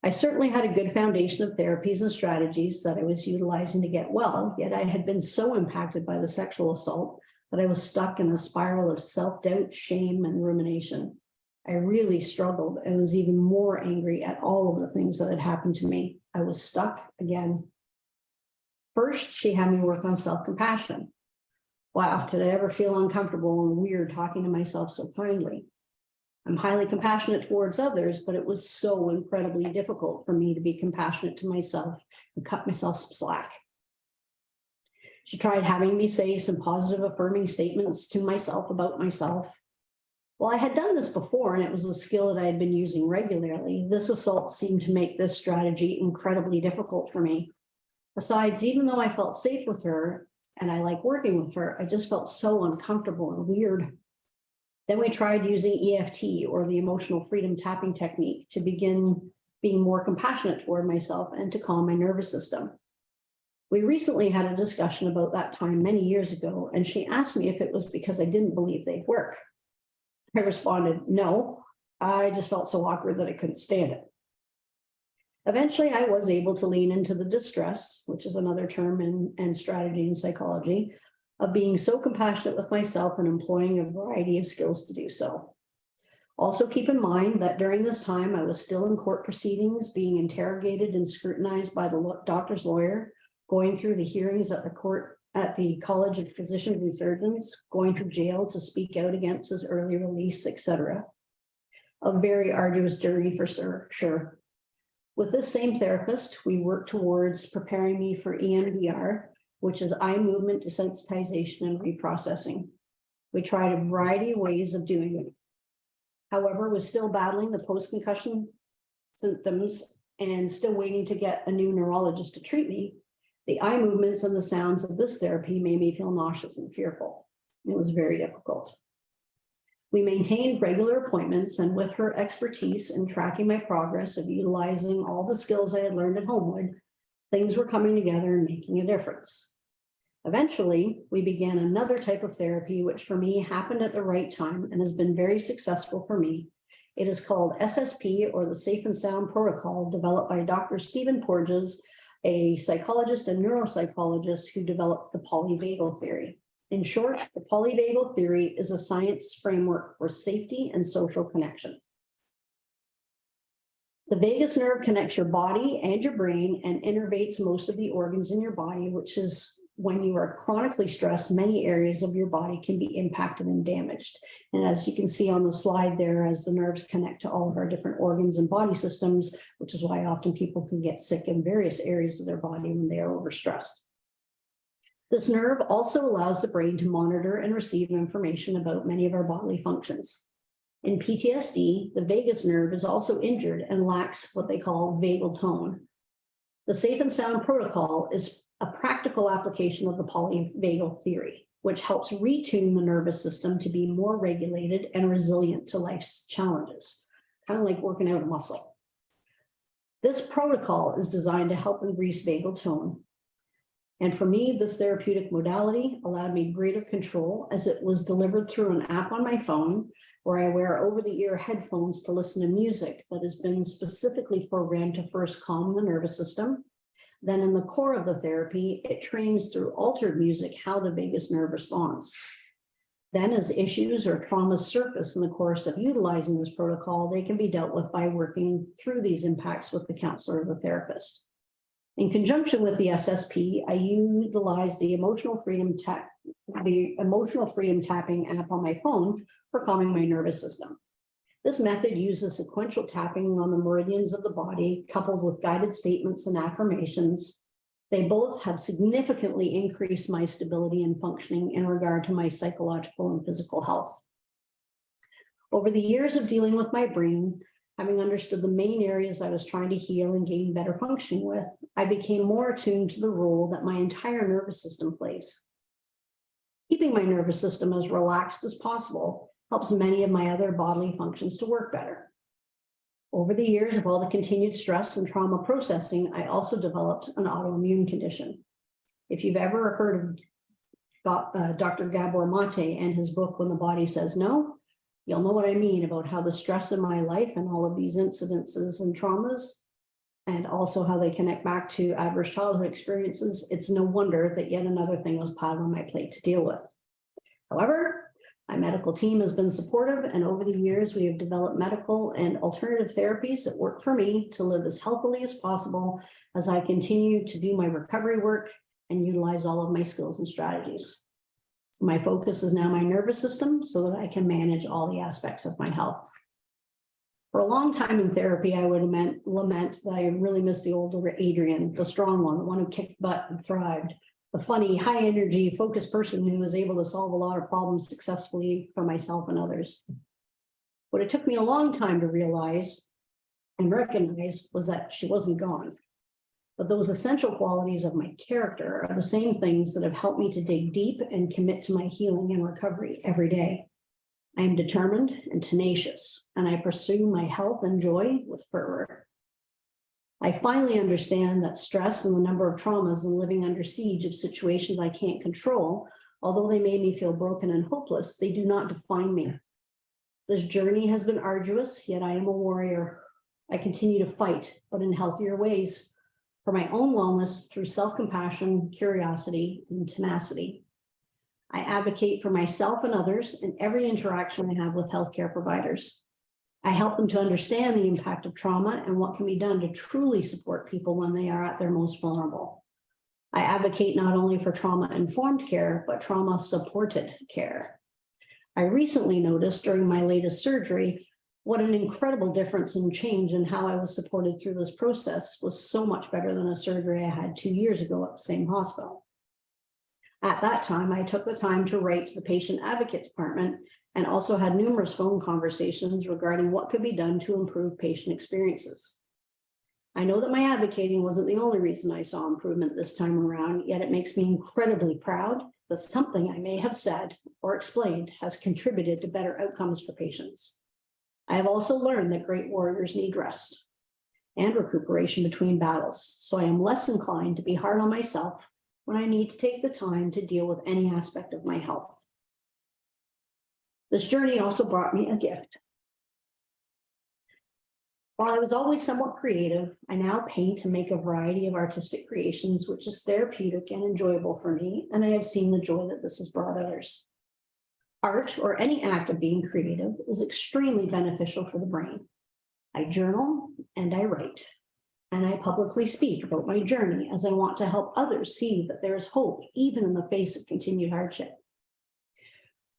I certainly had a good foundation of therapies and strategies that I was utilizing to get well, yet I had been so impacted by the sexual assault that I was stuck in a spiral of self-doubt, shame, and rumination. I really struggled and was even more angry at all of the things that had happened to me. I was stuck again. First, she had me work on self-compassion. Wow, did I ever feel uncomfortable and weird talking to myself so kindly? I'm highly compassionate towards others, but it was so incredibly difficult for me to be compassionate to myself and cut myself some slack. She tried having me say some positive affirming statements to myself about myself. Well, I had done this before, and it was a skill that I had been using regularly. This assault seemed to make this strategy incredibly difficult for me. Besides, even though I felt safe with her and I like working with her, I just felt so uncomfortable and weird. Then we tried using EFT, or the emotional freedom tapping technique, to begin being more compassionate toward myself and to calm my nervous system. We recently had a discussion about that time many years ago, and she asked me if it was because I didn't believe they'd work. I responded, no, I just felt so awkward that I couldn't stand it. Eventually, I was able to lean into the distress, which is another term in strategy and psychology, of being so compassionate with myself and employing a variety of skills to do so. Also keep in mind that during this time, I was still in court proceedings, being interrogated and scrutinized by the doctor's lawyer, going through the hearings at the College of Physicians and Surgeons, going to jail to speak out against his early release, etc. A very arduous journey for sure. With this same therapist, we worked towards preparing me for EMDR, which is eye movement desensitization and reprocessing. We tried a variety of ways of doing it. However, was still battling the post-concussion symptoms and still waiting to get a new neurologist to treat me. The eye movements and the sounds of this therapy made me feel nauseous and fearful. It was very difficult. We maintained regular appointments, and with her expertise in tracking my progress of utilizing all the skills I had learned at Homewood, things were coming together and making a difference. Eventually, we began another type of therapy, which for me happened at the right time and has been very successful for me. It is called SSP, or the Safe and Sound Protocol, developed by Dr. Stephen Porges, a psychologist and neuropsychologist who developed the polyvagal theory. In short, the polyvagal theory is a science framework for safety and social connection. The vagus nerve connects your body and your brain and innervates most of the organs in your body, which is when you are chronically stressed, many areas of your body can be impacted and damaged. And as you can see on the slide there, as the nerves connect to all of our different organs and body systems, which is why often people can get sick in various areas of their body when they are overstressed. This nerve also allows the brain to monitor and receive information about many of our bodily functions. In PTSD, the vagus nerve is also injured and lacks what they call vagal tone. The Safe and Sound Protocol is a practical application of the polyvagal theory, which helps retune the nervous system to be more regulated and resilient to life's challenges, kind of like working out a muscle. This protocol is designed to help increase vagal tone. And for me, this therapeutic modality allowed me greater control as it was delivered through an app on my phone where I wear over-the-ear headphones to listen to music that has been specifically programmed to first calm the nervous system. Then in the core of the therapy, it trains through altered music how the vagus nerve responds. Then as issues or traumas surface in the course of utilizing this protocol, they can be dealt with by working through these impacts with the counselor or the therapist. In conjunction with the SSP, I utilize the emotional freedom tapping app on my phone for calming my nervous system. This method uses sequential tapping on the meridians of the body, coupled with guided statements and affirmations. They both have significantly increased my stability and functioning in regard to my psychological and physical health. Over the years of dealing with my brain, having understood the main areas I was trying to heal and gain better functioning with, I became more attuned to the role that my entire nervous system plays. Keeping my nervous system as relaxed as possible helps many of my other bodily functions to work better. Over the years of all the continued stress and trauma processing, I also developed an autoimmune condition. If you've ever heard of Dr. Gabor Mate and his book, When the Body Says No, you'll know what I mean about how the stress in my life and all of these incidences and traumas, and also how they connect back to adverse childhood experiences, it's no wonder that yet another thing was piled on my plate to deal with. However, my medical team has been supportive, and over the years, we have developed medical and alternative therapies that work for me to live as healthily as possible as I continue to do my recovery work and utilize all of my skills and strategies. My focus is now my nervous system so that I can manage all the aspects of my health. For a long time in therapy, I would lament that I really miss the older Adrian, the strong one, the one who kicked butt and thrived. The funny, high energy, focused person who was able to solve a lot of problems successfully for myself and others. What it took me a long time to realize and recognize was that she wasn't gone. But those essential qualities of my character are the same things that have helped me to dig deep and commit to my healing and recovery every day. I am determined and tenacious, and I pursue my health and joy with fervor. I finally understand that stress and the number of traumas and living under siege of situations I can't control, although they made me feel broken and hopeless, they do not define me. This journey has been arduous, yet I am a warrior. I continue to fight, but in healthier ways, for my own wellness through self-compassion, curiosity, and tenacity. I advocate for myself and others in every interaction I have with healthcare providers. I help them to understand the impact of trauma and what can be done to truly support people when they are at their most vulnerable. I advocate not only for trauma-informed care, but trauma-supported care. I recently noticed during my latest surgery what an incredible difference and change in how I was supported through this process was so much better than a surgery I had 2 years ago at the same hospital. At that time, I took the time to write to the patient advocate department and also had numerous phone conversations regarding what could be done to improve patient experiences. I know that my advocating wasn't the only reason I saw improvement this time around, yet it makes me incredibly proud that something I may have said or explained has contributed to better outcomes for patients. I have also learned that great warriors need rest and recuperation between battles, so I am less inclined to be hard on myself when I need to take the time to deal with any aspect of my health. This journey also brought me a gift. While I was always somewhat creative, I now paint and make a variety of artistic creations, which is therapeutic and enjoyable for me, and I have seen the joy that this has brought others. Art, or any act of being creative, is extremely beneficial for the brain. I journal and I write, and I publicly speak about my journey as I want to help others see that there is hope even in the face of continued hardship.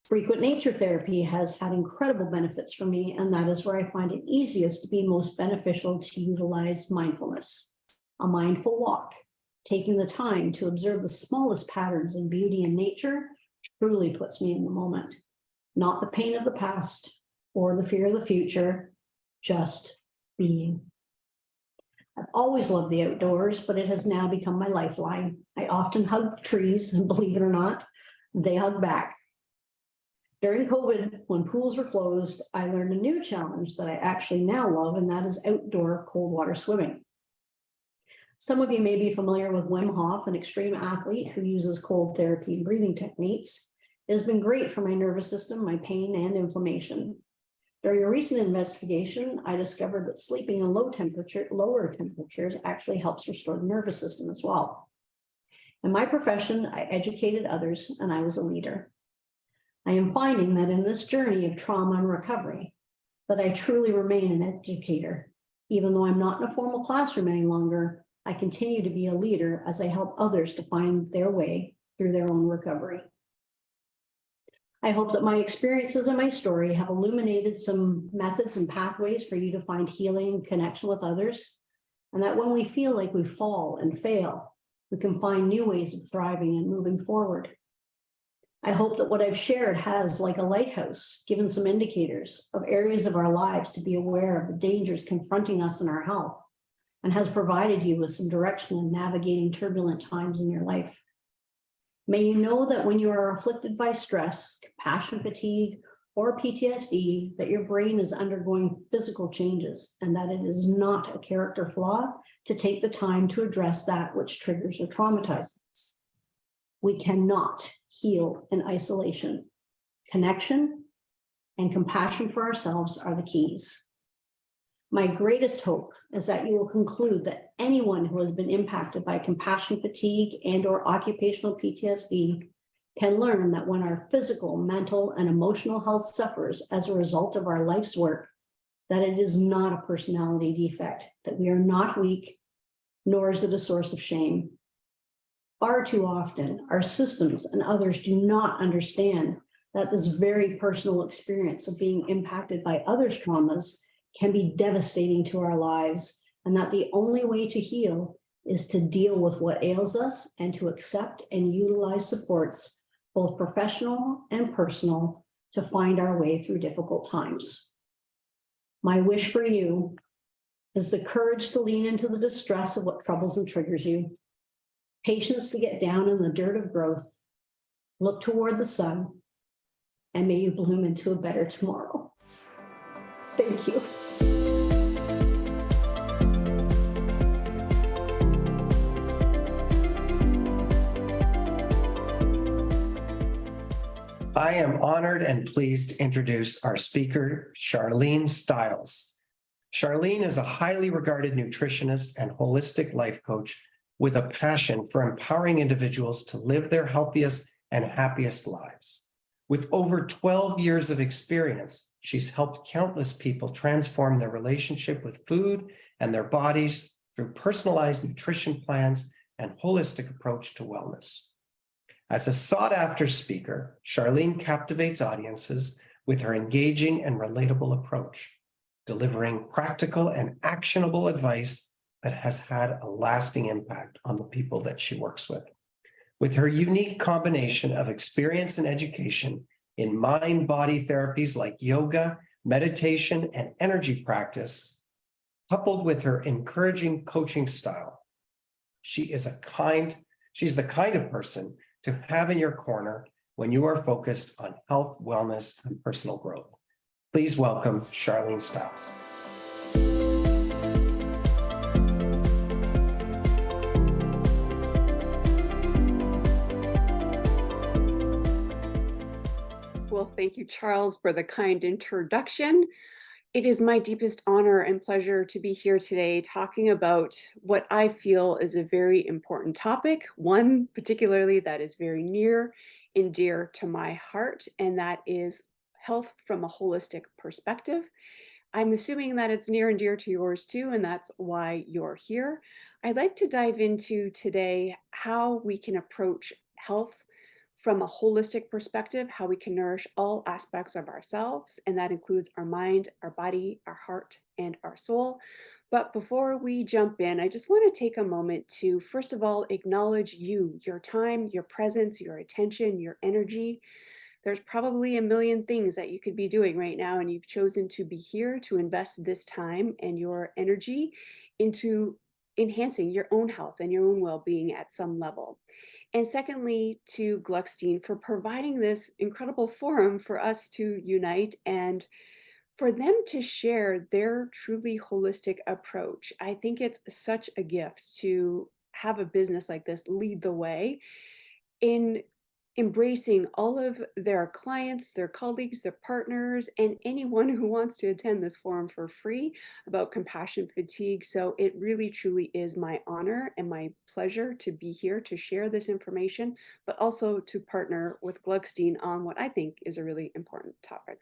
Frequent nature therapy has had incredible benefits for me, and that is where I find it easiest to be most beneficial to utilize mindfulness. A mindful walk, taking the time to observe the smallest patterns in beauty and nature, truly puts me in the moment. Not the pain of the past or the fear of the future, just being. I've always loved the outdoors, but it has now become my lifeline. I often hug trees, and believe it or not, they hug back. During COVID, when pools were closed, I learned a new challenge that I actually now love, and that is outdoor cold water swimming. Some of you may be familiar with Wim Hof, an extreme athlete who uses cold therapy and breathing techniques. It has been great for my nervous system, my pain, and inflammation. During a recent investigation, I discovered that sleeping in lower temperatures actually helps restore the nervous system as well. In my profession, I educated others, and I was a leader. I am finding that in this journey of trauma and recovery, that I truly remain an educator. Even though I'm not in a formal classroom any longer, I continue to be a leader as I help others to find their way through their own recovery. I hope that my experiences and my story have illuminated some methods and pathways for you to find healing and connection with others, and that when we feel like we fall and fail, we can find new ways of thriving and moving forward. I hope that what I've shared has, like a lighthouse, given some indicators of areas of our lives to be aware of the dangers confronting us in our health, and has provided you with some direction in navigating turbulent times in your life. May you know that when you are afflicted by stress, compassion fatigue, or PTSD, that your brain is undergoing physical changes, and that it is not a character flaw to take the time to address that which triggers or traumatizes us. We cannot heal in isolation. Connection and compassion for ourselves are the keys. My greatest hope is that you will conclude that anyone who has been impacted by compassion fatigue and/or occupational PTSD can learn that when our physical, mental, and emotional health suffers as a result of our life's work, that it is not a personality defect, that we are not weak, nor is it a source of shame. Far too often, our systems and others do not understand that this very personal experience of being impacted by others' traumas can be devastating to our lives, and that the only way to heal is to deal with what ails us and to accept and utilize supports, both professional and personal, to find our way through difficult times. My wish for you is the courage to lean into the distress of what troubles and triggers you, patience to get down in the dirt of growth, look toward the sun, and may you bloom into a better tomorrow. Thank you. I am honored and pleased to introduce our speaker, Charlene Stiles. Charlene is a highly regarded nutritionist and holistic life coach with a passion for empowering individuals to live their healthiest and happiest lives. With over 12 years of experience, she's helped countless people transform their relationship with food and their bodies through personalized nutrition plans and holistic approach to wellness. As a sought-after speaker, Charlene captivates audiences with her engaging and relatable approach, delivering practical and actionable advice that has had a lasting impact on the people that she works with. With her unique combination of experience and education in mind-body therapies like yoga, meditation, and energy practice, coupled with her encouraging coaching style, she's the kind of person to have in your corner when you are focused on health, wellness, and personal growth. Please welcome Charlene Stiles. Well, thank you, Charles, for the kind introduction. It is my deepest honor and pleasure to be here today talking about what I feel is a very important topic, one particularly that is very near and dear to my heart, and that is health from a holistic perspective. I'm assuming that it's near and dear to yours too, and that's why you're here. I'd like to dive into today how we can approach health from a holistic perspective, how we can nourish all aspects of ourselves, and that includes our mind, our body, our heart, and our soul. But before we jump in, I just want to take a moment to, first of all, acknowledge you, your time, your presence, your attention, your energy. There's probably a million things that you could be doing right now, and you've chosen to be here to invest this time and your energy into enhancing your own health and your own well-being at some level. And secondly, to Gluckstein for providing this incredible forum for us to unite and for them to share their truly holistic approach. I think it's such a gift to have a business like this lead the way in embracing all of their clients, their colleagues, their partners, and anyone who wants to attend this forum for free about compassion fatigue. So it really, truly is my honor and my pleasure to be here to share this information, but also to partner with Gluckstein on what I think is a really important topic.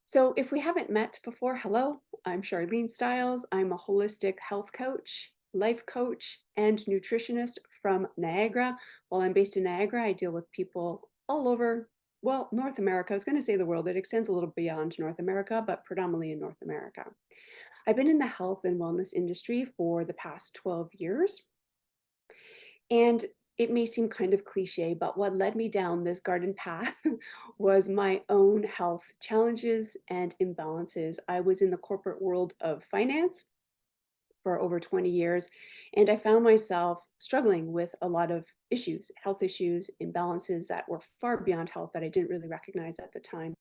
So if we haven't met before, hello, I'm Charlene Stiles. I'm a holistic health coach, life coach, and nutritionist from Niagara. While I'm based in Niagara, I deal with people all over, well, North America. I was going to say the world. It extends a little beyond North America, but predominantly in North America. I've been in the health and wellness industry for the past 12 years. And it may seem kind of cliche, but what led me down this garden path was my own health challenges and imbalances. I was in the corporate world of finance for over 20 years, and I found myself struggling with a lot of issues, health issues, imbalances that were far beyond health that I didn't really recognize at the time.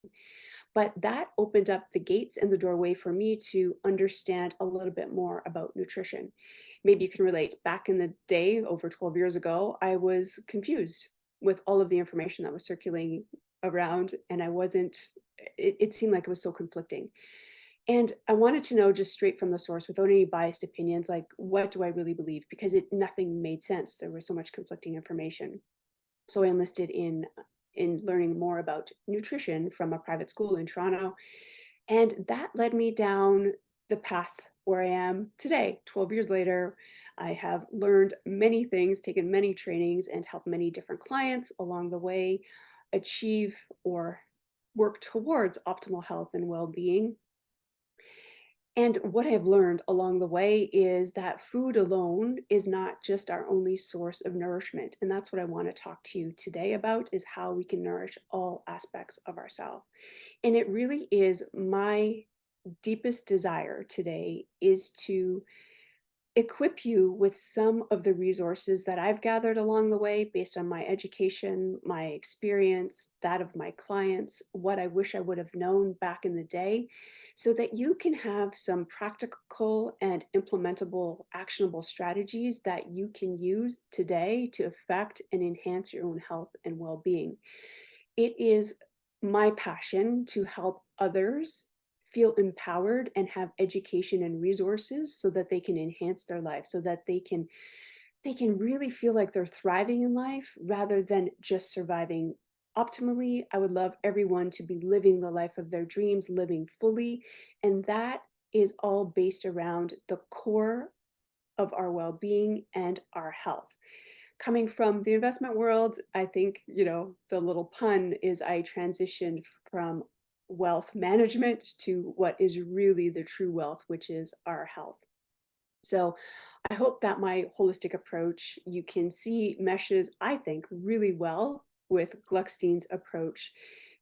But that opened up the gates and the doorway for me to understand a little bit more about nutrition. Maybe you can relate. Back in the day, over 12 years ago, I was confused with all of the information that was circulating around, and it seemed like it was so conflicting. And I wanted to know just straight from the source, without any biased opinions, like, what do I really believe? Because nothing made sense. There was so much conflicting information. So I enlisted in learning more about nutrition from a private school in Toronto. And that led me down the path where I am today. 12 years later, I have learned many things, taken many trainings, and helped many different clients along the way achieve or work towards optimal health and well-being. And what I have learned along the way is that food alone is not just our only source of nourishment. And that's what I want to talk to you today about, is how we can nourish all aspects of ourselves. And it really is my deepest desire today is to equip you with some of the resources that I've gathered along the way based on my education, my experience, that of my clients, what I wish I would have known back in the day, so that you can have some practical and implementable, actionable strategies that you can use today to affect and enhance your own health and well-being. It is my passion to help others feel empowered and have education and resources so that they can enhance their life, so that they can really feel like they're thriving in life rather than just surviving. Optimally, I would love everyone to be living the life of their dreams, living fully, and that is all based around the core of our well-being and our health. Coming from the investment world, I think, the little pun is I transitioned from wealth management to what is really the true wealth, which is our health. So I hope that my holistic approach, you can see, meshes, I think, really well with Gluckstein's approach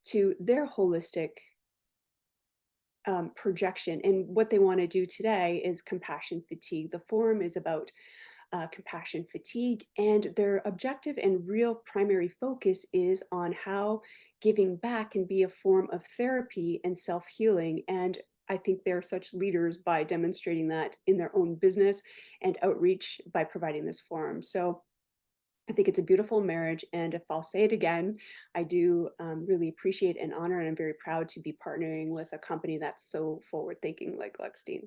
to their holistic projection. And what they want to do today is compassion fatigue. The forum is about compassion fatigue, and their objective and real primary focus is on how giving back can be a form of therapy and self-healing. And I think they're such leaders by demonstrating that in their own business and outreach by providing this forum. So I think it's a beautiful marriage. And if I'll say it again, I do really appreciate and honor, and I'm very proud to be partnering with a company that's so forward thinking like Gluckstein.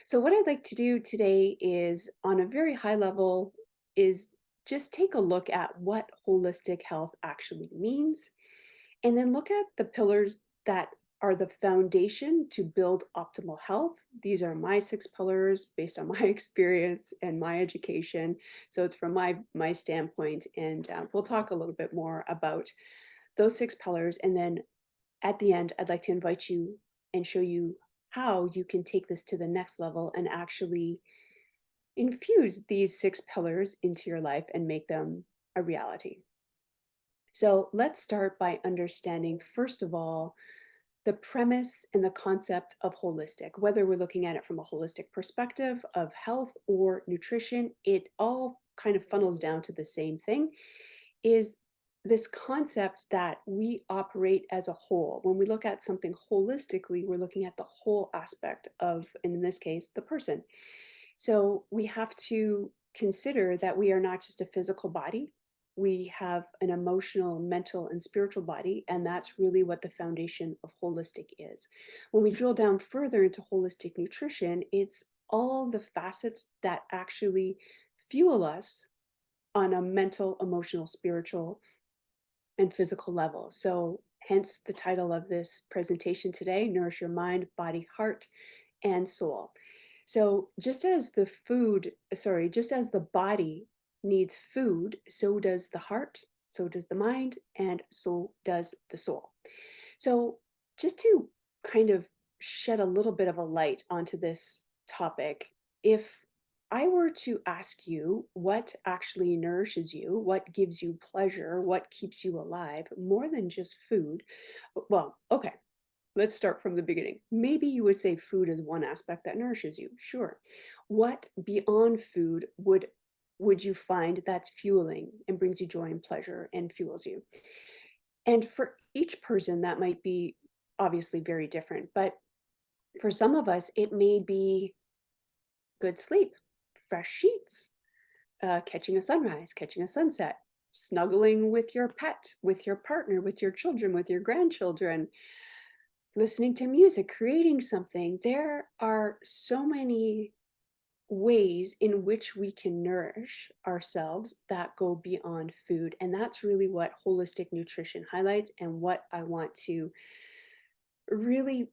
So what I'd like to do today is on a very high level is just take a look at what holistic health actually means, and then look at the pillars that are the foundation to build optimal health. These are my 6 pillars based on my experience and my education. So it's from my standpoint, and we'll talk a little bit more about those 6 pillars. And then at the end, I'd like to invite you and show you how you can take this to the next level and actually infuse these 6 pillars into your life and make them a reality. So let's start by understanding, first of all, the premise and the concept of holistic. Whether we're looking at it from a holistic perspective of health or nutrition, it all kind of funnels down to the same thing, is this concept that we operate as a whole. When we look at something holistically, we're looking at the whole aspect of, in this case, the person. So we have to consider that we are not just a physical body. We have an emotional, mental, and spiritual body, and that's really what the foundation of holistic is. When we drill down further into holistic nutrition, it's all the facets that actually fuel us on a mental, emotional, spiritual, and physical level. So hence the title of this presentation today, Nourish Your Mind, Body, Heart, and Soul. So just as just as the body needs food, so does the heart, so does the mind, and so does the soul. So just to kind of shed a little bit of a light onto this topic, if I were to ask you what actually nourishes you, what gives you pleasure, what keeps you alive, more than just food, well, okay, let's start from the beginning. Maybe you would say food is one aspect that nourishes you. Sure. What beyond food would you find that's fueling and brings you joy and pleasure and fuels you? And for each person, that might be obviously very different. But for some of us, it may be good sleep, fresh sheets, catching a sunrise, catching a sunset, snuggling with your pet, with your partner, with your children, with your grandchildren, listening to music, creating something. There are so many ways in which we can nourish ourselves that go beyond food. And that's really what holistic nutrition highlights, and what I want to really,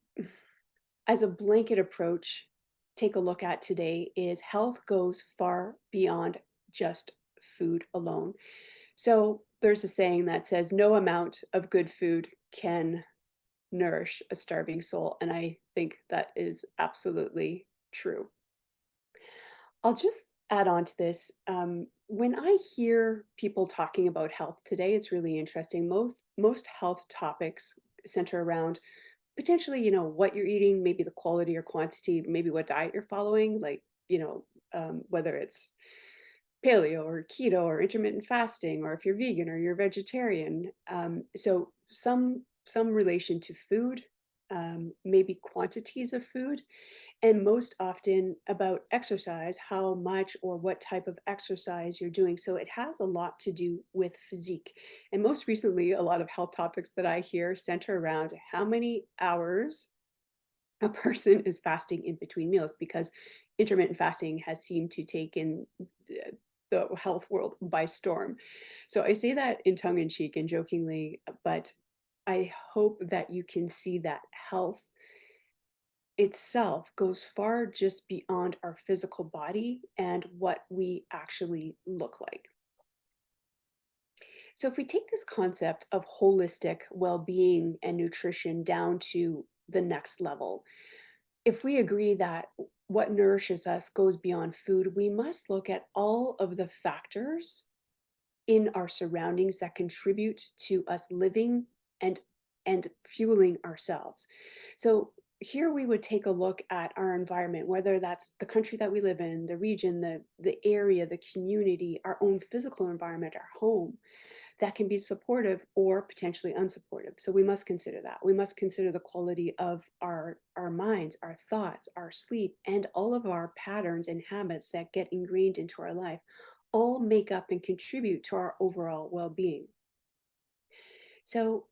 as a blanket approach, take a look at today is health goes far beyond just food alone. So there's a saying that says no amount of good food can nourish a starving soul. And I think that is absolutely true. I'll just add on to this. When I hear people talking about health today, it's really interesting. Most health topics center around potentially, what you're eating, maybe the quality or quantity, maybe what diet you're following, like, whether it's paleo or keto or intermittent fasting, or if you're vegan or you're vegetarian. So some relation to food, maybe quantities of food, and most often about exercise, how much or what type of exercise you're doing. So it has a lot to do with physique. And most recently, a lot of health topics that I hear center around how many hours a person is fasting in between meals, because intermittent fasting has seemed to take in the health world by storm. So I say that in tongue in cheek and jokingly, but I hope that you can see that health itself goes far just beyond our physical body and what we actually look like. So if we take this concept of holistic well-being and nutrition down to the next level, if we agree that what nourishes us goes beyond food, we must look at all of the factors in our surroundings that contribute to us living and fueling ourselves. So here we would take a look at our environment, whether that's the country that we live in, the region, the area, the community, our own physical environment, our home, that can be supportive or potentially unsupportive. So we must consider that. We must consider the quality of our minds, our thoughts, our sleep, and all of our patterns and habits that get ingrained into our life. all make up and contribute to our overall well-being. So,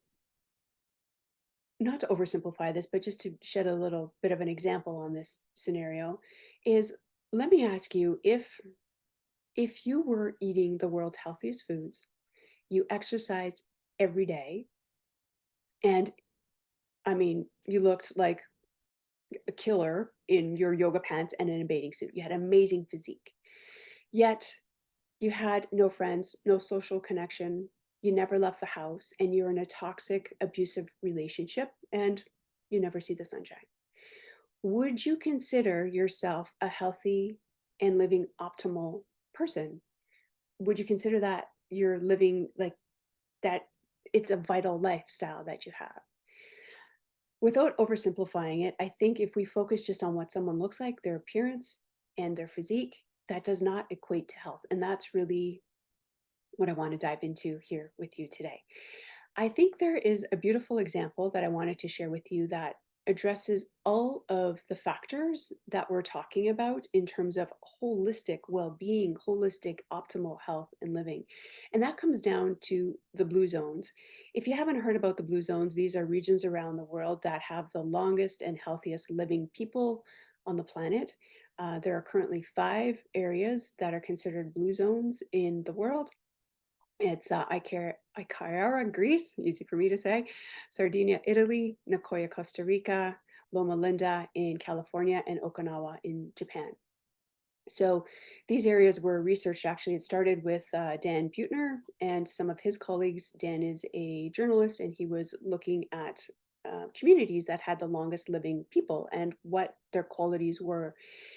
not to oversimplify this, but just to shed a little bit of an example on this scenario, is let me ask you, if you were eating the world's healthiest foods, you exercised every day, and I mean, you looked like a killer in your yoga pants and in a bathing suit. You had amazing physique. Yet you had no friends, no social connection. You never left the house, and you're in a toxic, abusive relationship, and you never see the sunshine. Would you consider yourself a healthy and living optimal person? Would you consider that you're living like that? It's a vital lifestyle that you have. Without oversimplifying it, I think if we focus just on what someone looks like, their appearance and their physique, that does not equate to health. And that's really what I want to dive into here with you today. I think there is a beautiful example that I wanted to share with you that addresses all of the factors that we're talking about in terms of holistic well-being, holistic optimal health and living. And that comes down to the blue zones. If you haven't heard about the blue zones, these are regions around the world that have the longest and healthiest living people on the planet. There are currently 5 areas that are considered blue zones in the world. It's Icaria, Greece, easy for me to say, Sardinia, Italy, Nicoya, Costa Rica, Loma Linda in California, and Okinawa in Japan. So these areas were researched. Actually, it started with Dan Buettner and some of his colleagues. Dan is a journalist, and he was looking at communities that had the longest living people and what their qualities were.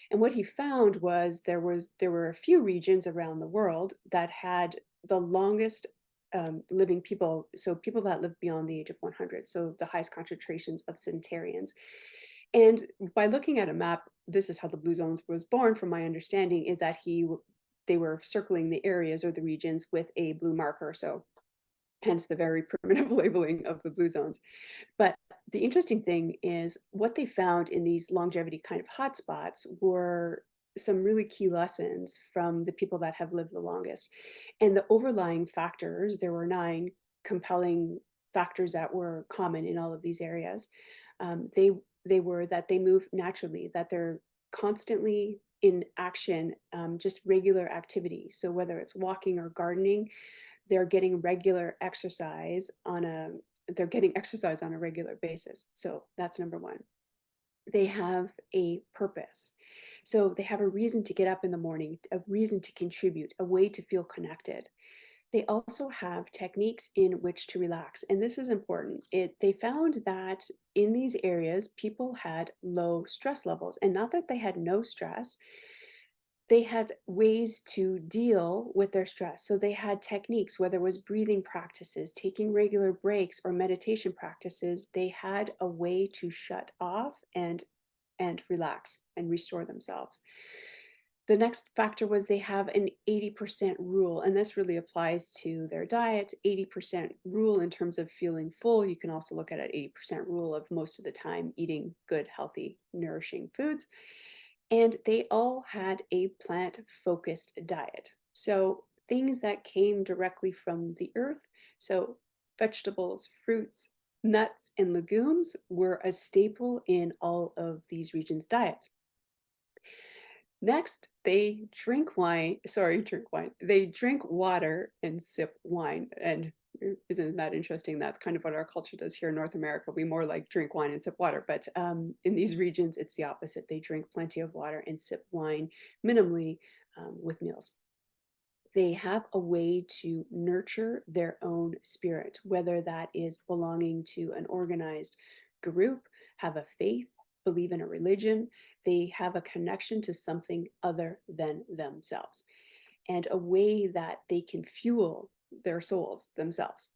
And what he found was there were a few regions around the world that had the longest living people, so people that live beyond the age of 100, so the highest concentrations of centenarians. And by looking at a map, this is how the blue zones was born, from my understanding, is that they were circling the areas or the regions with a blue marker, so hence the very primitive labeling of the blue zones. But the interesting thing is what they found in these longevity kind of hotspots were some really key lessons from the people that have lived the longest. And the overlying factors, there were 9 compelling factors that were common in all of these areas. They were that they move naturally, that they're constantly in action, just regular activity. So whether it's walking or gardening, they're getting exercise on a regular basis. So that's number 1. They have a purpose. So they have a reason to get up in the morning, a reason to contribute, a way to feel connected. They also have techniques in which to relax. And this is important. They found that in these areas, people had low stress levels, and not that they had no stress. They had ways to deal with their stress. So they had techniques, whether it was breathing practices, taking regular breaks, or meditation practices. They had a way to shut off and relax and restore themselves. The next factor was they have an 80% rule, and this really applies to their diet. 80% rule in terms of feeling full. You can also look at an 80% rule of most of the time eating good, healthy, nourishing foods. And they all had a plant-focused diet. So things that came directly from the earth. So vegetables, fruits, nuts, and legumes were a staple in all of these regions' diets. Next, they drink water and sip wine. And isn't that interesting? That's kind of what our culture does here in North America. We more like drink wine and sip water, but in these regions, it's the opposite. They drink plenty of water and sip wine minimally with meals. They have a way to nurture their own spirit, whether that is belonging to an organized group, have a faith, believe in a religion. They have a connection to something other than themselves, and a way that they can fuel their souls themselves.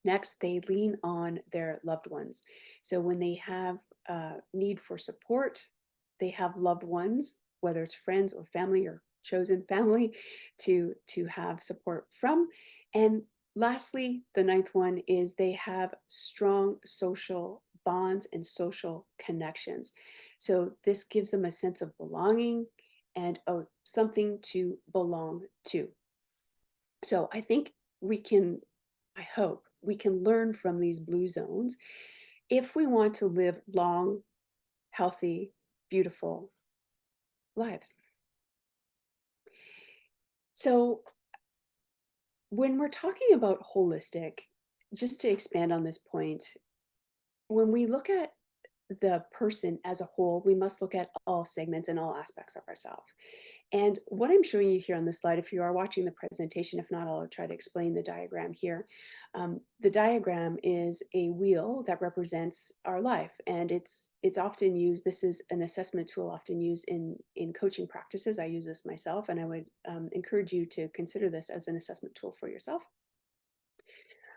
Next, they lean on their loved ones. So when they have a need for support, they have loved ones, whether it's friends or family or chosen family, to have support from. And lastly, the 9th one is they have strong social bonds and social connections. So this gives them a sense of belonging and something to belong to. So I think we can, I hope we can learn from these blue zones if we want to live long, healthy, beautiful lives. So when we're talking about holistic, just to expand on this point, when we look at the person as a whole, we must look at all segments and all aspects of ourselves. And what I'm showing you here on this slide, if you are watching the presentation, if not, I'll try to explain the diagram here. The diagram is a wheel that represents our life, and it's often used. This is an assessment tool often used in coaching practices. I use this myself, and I would encourage you to consider this as an assessment tool for yourself.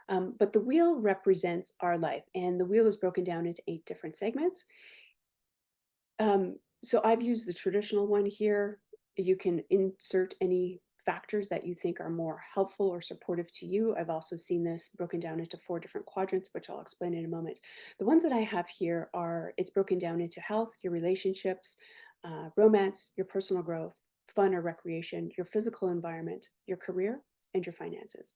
But the wheel represents our life, and the wheel is broken down into 8 different segments. So I've used the traditional one here. You can insert any factors that you think are more helpful or supportive to you. I've also seen this broken down into 4 different quadrants, which I'll explain in a moment. The ones that I have here are, it's broken down into health, your relationships, romance, your personal growth, fun or recreation, your physical environment, your career, and your finances.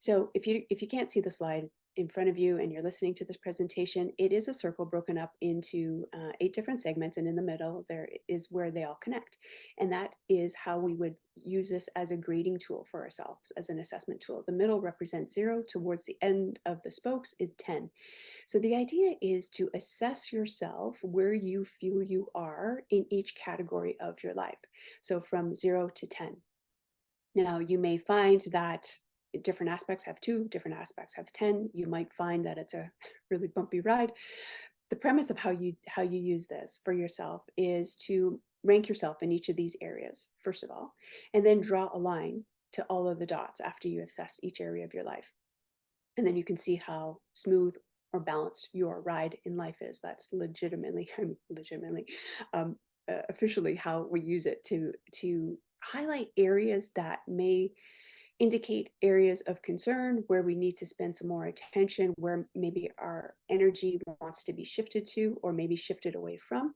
So if you can't see the slide in front of you and you're listening to this presentation, it is a circle broken up into 8 different segments, and in the middle there is where they all connect. And that is how we would use this as a grading tool for ourselves, as an assessment tool. The middle represents 0, towards the end of the spokes is 10. So the idea is to assess yourself where you feel you are in each category of your life. So from 0 to 10. Now, you may find that different aspects have 2, different aspects have 10. You might find that it's a really bumpy ride. The premise of how you use this for yourself is to rank yourself in each of these areas, first of all, and then draw a line to all of the dots after you assess each area of your life. And then you can see how smooth or balanced your ride in life is. That's officially how we use it to highlight areas that may indicate areas of concern where we need to spend some more attention, where maybe our energy wants to be shifted to or maybe shifted away from.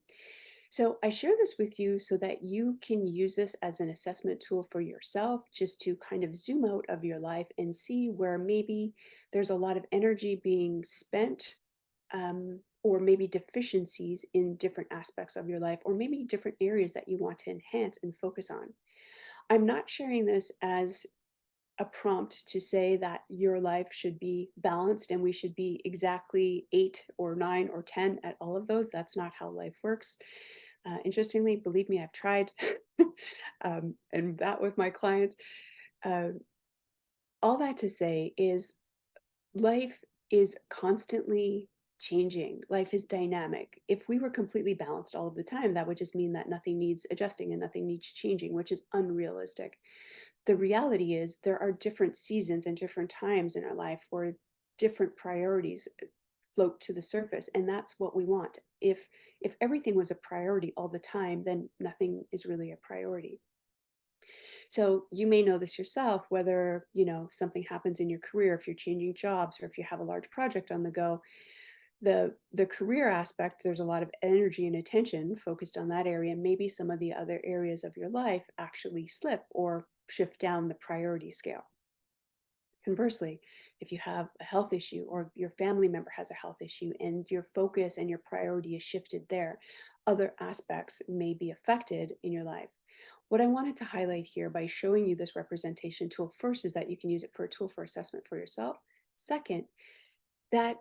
So I share this with you so that you can use this as an assessment tool for yourself, just to kind of zoom out of your life and see where maybe there's a lot of energy being spent, or maybe deficiencies in different aspects of your life, or maybe different areas that you want to enhance and focus on. I'm not sharing this as a prompt to say that your life should be balanced and we should be exactly 8 or 9 or 10 at all of those. That's not how life works. Interestingly, believe me, I've tried and that with my clients. All that to say is life is constantly changing. Life is dynamic. If we were completely balanced all of the time, that would just mean that nothing needs adjusting and nothing needs changing, which is unrealistic. The reality is there are different seasons and different times in our life where different priorities float to the surface, and that's what we want. If everything was a priority all the time, then nothing is really a priority. So you may know this yourself, whether something happens in your career, if you're changing jobs or if you have a large project on the go. The career aspect, there's a lot of energy and attention focused on that area. Maybe some of the other areas of your life actually slip or shift down the priority scale. Conversely, if you have a health issue or your family member has a health issue and your focus and your priority is shifted there, other aspects may be affected in your life. What I wanted to highlight here by showing you this representation tool, first, is that you can use it for a tool for assessment for yourself. Second, that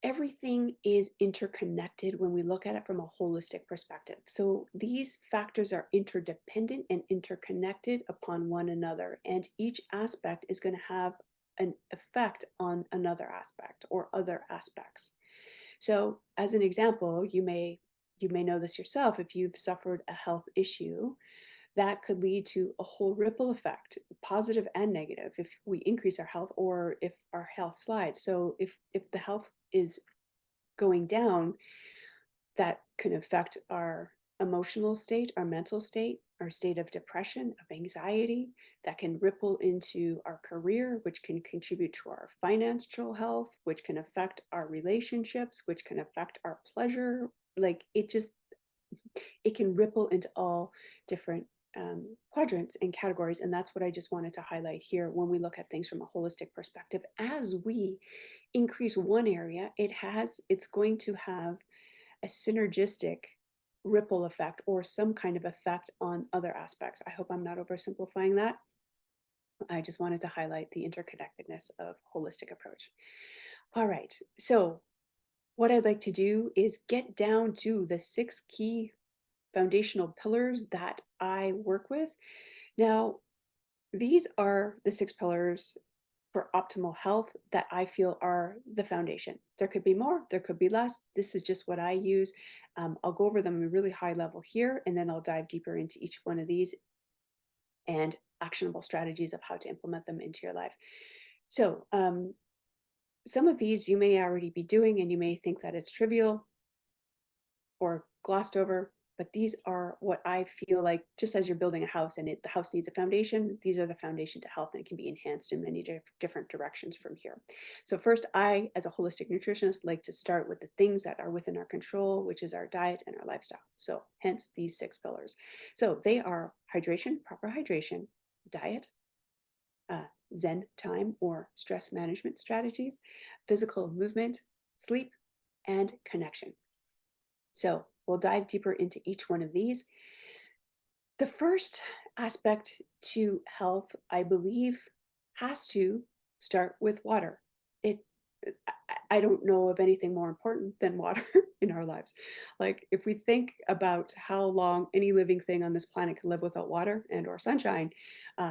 everything is interconnected when we look at it from a holistic perspective. So these factors are interdependent and interconnected upon one another, and each aspect is going to have an effect on another aspect or other aspects. So as an example, you may know this yourself. If you've suffered a health issue, that could lead to a whole ripple effect, positive and negative, if we increase our health or if our health slides. So if the health is going down, that can affect our emotional state, our mental state, our state of depression, of anxiety. That can ripple into our career, which can contribute to our financial health, which can affect our relationships, which can affect our pleasure. Like, it just, it can ripple into all different quadrants and categories. And that's what I just wanted to highlight here when we look at things from a holistic perspective. As we increase one area, it's going to have a synergistic ripple effect or some kind of effect on other aspects. I hope I'm not oversimplifying that. I just wanted to highlight the interconnectedness of holistic approach. All right, so what I'd like to do is get down to the 6 key foundational pillars that I work with. Now, these are the 6 pillars for optimal health that I feel are the foundation. There could be more, there could be less. This is just what I use. I'll go over them at a really high level here, and then I'll dive deeper into each one of these and actionable strategies of how to implement them into your life. So some of these you may already be doing, and you may think that it's trivial or glossed over, but these are what I feel like, just as you're building a house and the house needs a foundation, these are the foundation to health, and it can be enhanced in many different directions from here. So first, I, as a holistic nutritionist, like to start with the things that are within our control, which is our diet and our lifestyle. So hence these 6 pillars. So they are hydration, proper hydration, diet, Zen time or stress management strategies, physical movement, sleep, and connection. So we'll dive deeper into each one of these. The first aspect to health, I believe, has to start with water. I don't know of anything more important than water in our lives. Like, if we think about how long any living thing on this planet can live without water and or sunshine,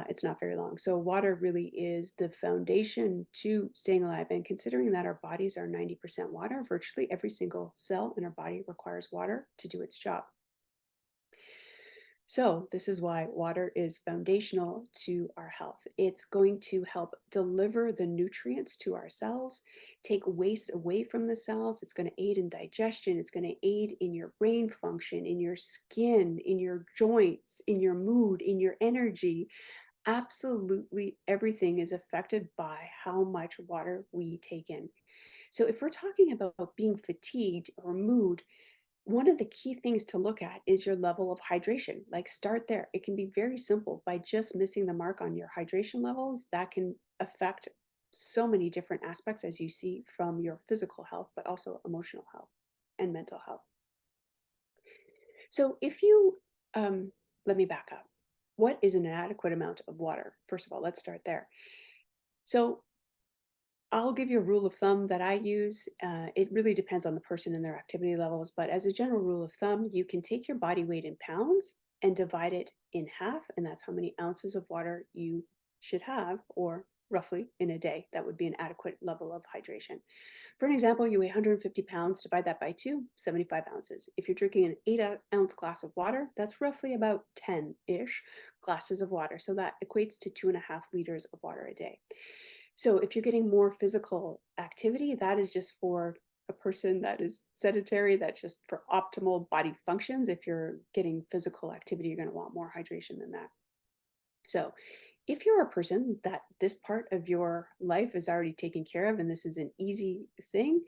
it's not very long. So water really is the foundation to staying alive. And considering that our bodies are 90% water, virtually every single cell in our body requires water to do its job. So this is why water is foundational to our health. It's going to help deliver the nutrients to our cells, take waste away from the cells. It's going to aid in digestion. It's going to aid in your brain function, in your skin, in your joints, in your mood, in your energy. Absolutely everything is affected by how much water we take in. So if we're talking about being fatigued or mood, one of the key things to look at is your level of hydration. Like, start there. It can be very simple. By just missing the mark on your hydration levels, that can affect so many different aspects, as you see, from your physical health, but also emotional health and mental health. So if you, let me back up. What is an adequate amount of water? First of all, let's start there. So I'll give you a rule of thumb that I use. It really depends on the person and their activity levels, but as a general rule of thumb, you can take your body weight in pounds and divide it in half, and that's how many ounces of water you should have, or roughly in a day. That would be an adequate level of hydration. For an example, you weigh 150 pounds, divide that by 2, 75 ounces. If you're drinking an 8-ounce glass of water, that's roughly about 10-ish glasses of water. So that equates to 2.5 liters of water a day. So if you're getting more physical activity, that is just for a person that is sedentary, that's just for optimal body functions. If you're getting physical activity, you're going to want more hydration than that. So if you're a person that this part of your life is already taken care of, and this is an easy thing,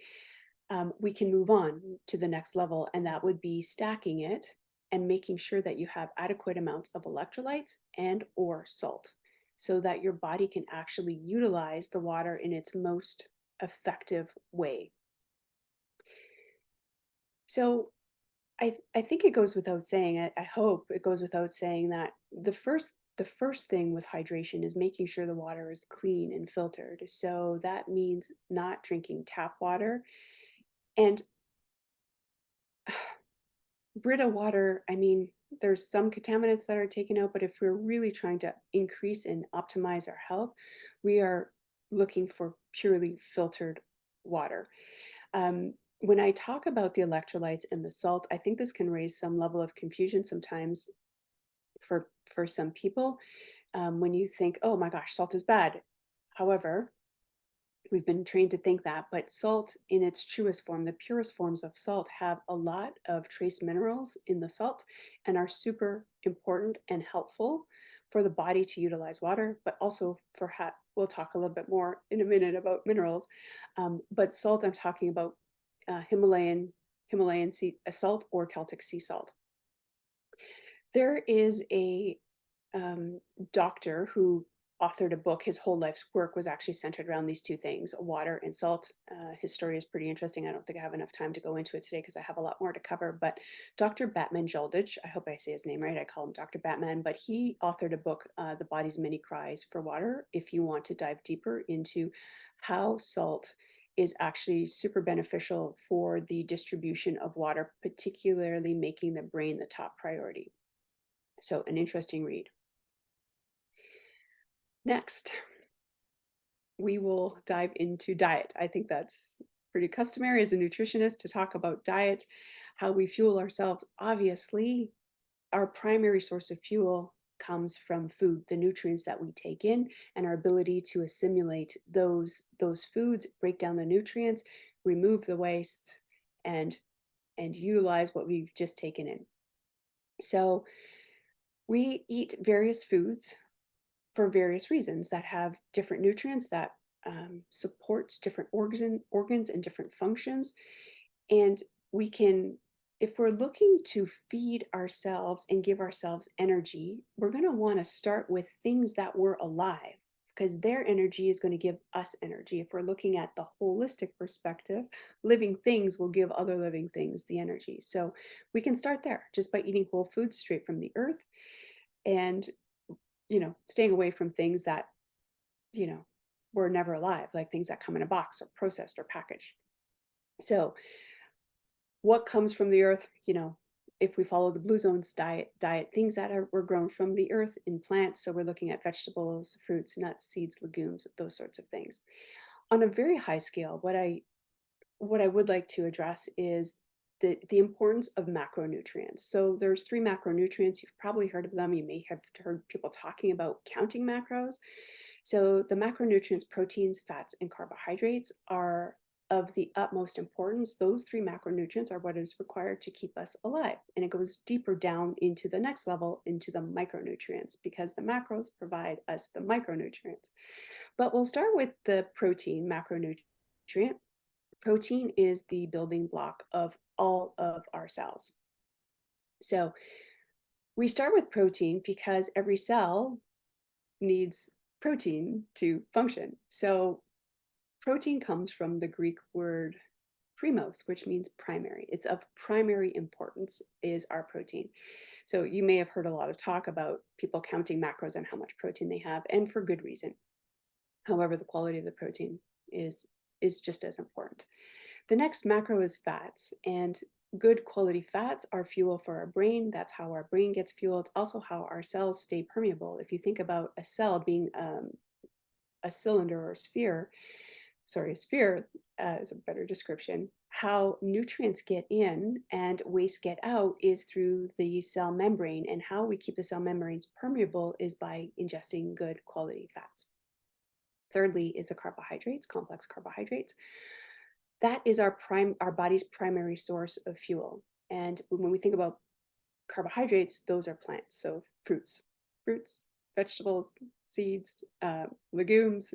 we can move on to the next level, and that would be stacking it and making sure that you have adequate amounts of electrolytes and or salt, so that your body can actually utilize the water in its most effective way. So I think it goes without saying, I hope it goes without saying that the first thing with hydration is making sure the water is clean and filtered. So that means not drinking tap water. And Brita water, I mean, there's some contaminants that are taken out, but if we're really trying to increase and optimize our health, we are looking for purely filtered water. When I talk about the electrolytes and the salt, I think this can raise some level of confusion sometimes for some people, when you think, oh my gosh, salt is bad. However, we've been trained to think that, but salt in its truest form, the purest forms of salt, have a lot of trace minerals in the salt and are super important and helpful for the body to utilize water, but also for we'll talk a little bit more in a minute about minerals. But salt, I'm talking about Himalayan sea salt or Celtic sea salt. There is a doctor who authored a book. His whole life's work was actually centered around these two things, water and salt. His story is pretty interesting. I don't think I have enough time to go into it today because I have a lot more to cover. But Dr. Batman Joldich, I hope I say his name right. I call him Dr. Batman, but he authored a book, The Body's Many Cries for Water, if you want to dive deeper into how salt is actually super beneficial for the distribution of water, particularly making the brain the top priority. So an interesting read. Next, we will dive into diet. I think that's pretty customary as a nutritionist to talk about diet, how we fuel ourselves. Obviously, our primary source of fuel comes from food, the nutrients that we take in, and our ability to assimilate those foods, break down the nutrients, remove the waste, and utilize what we've just taken in. So we eat various foods for various reasons that have different nutrients that support different organs and different functions. And we can, if we're looking to feed ourselves and give ourselves energy, we're going to want to start with things that were alive, because their energy is going to give us energy. If we're looking at the holistic perspective, living things will give other living things the energy. So we can start there just by eating whole foods straight from the earth, and staying away from things that, were never alive, like things that come in a box or processed or packaged. So what comes from the earth, if we follow the Blue Zones diet, things that were grown from the earth in plants. So we're looking at vegetables, fruits, nuts, seeds, legumes, those sorts of things. On a very high scale, what I would like to address is the importance of macronutrients. So there's 3 macronutrients. You've probably heard of them. You may have heard people talking about counting macros. So the macronutrients, proteins, fats, and carbohydrates, are of the utmost importance. Those 3 macronutrients are what is required to keep us alive. And it goes deeper down into the next level, into the micronutrients, because the macros provide us the micronutrients. But we'll start with the protein macronutrient. Protein is the building block of all of our cells. So we start with protein because every cell needs protein to function. So protein comes from the Greek word primos, which means primary. It's of primary importance is our protein. So you may have heard a lot of talk about people counting macros and how much protein they have, and for good reason. However, the quality of the protein is just as important. The next macro is fats, and good quality fats are fuel for our brain. That's how our brain gets fuel. It's also how our cells stay permeable. If you think about a cell being a cylinder or a sphere is a better description, how nutrients get in and waste get out is through the cell membrane, and how we keep the cell membranes permeable is by ingesting good quality fats. Thirdly is the carbohydrates, complex carbohydrates. That is our body's primary source of fuel. And when we think about carbohydrates, those are plants. So fruits, vegetables, seeds, legumes,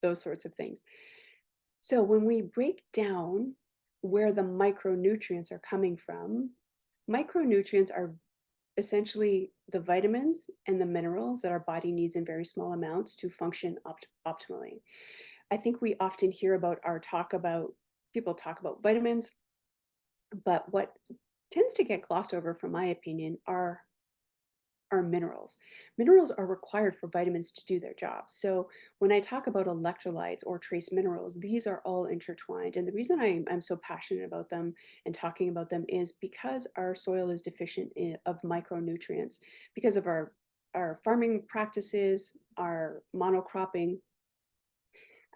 those sorts of things. So when we break down where the micronutrients are coming from, micronutrients are essentially the vitamins and the minerals that our body needs in very small amounts to function optimally. I think we often hear about people talk about vitamins, but what tends to get glossed over, from my opinion, are minerals. Minerals are required for vitamins to do their job. So when I talk about electrolytes or trace minerals, these are all intertwined. And the reason I'm so passionate about them and talking about them is because our soil is deficient of micronutrients because of our farming practices, our monocropping,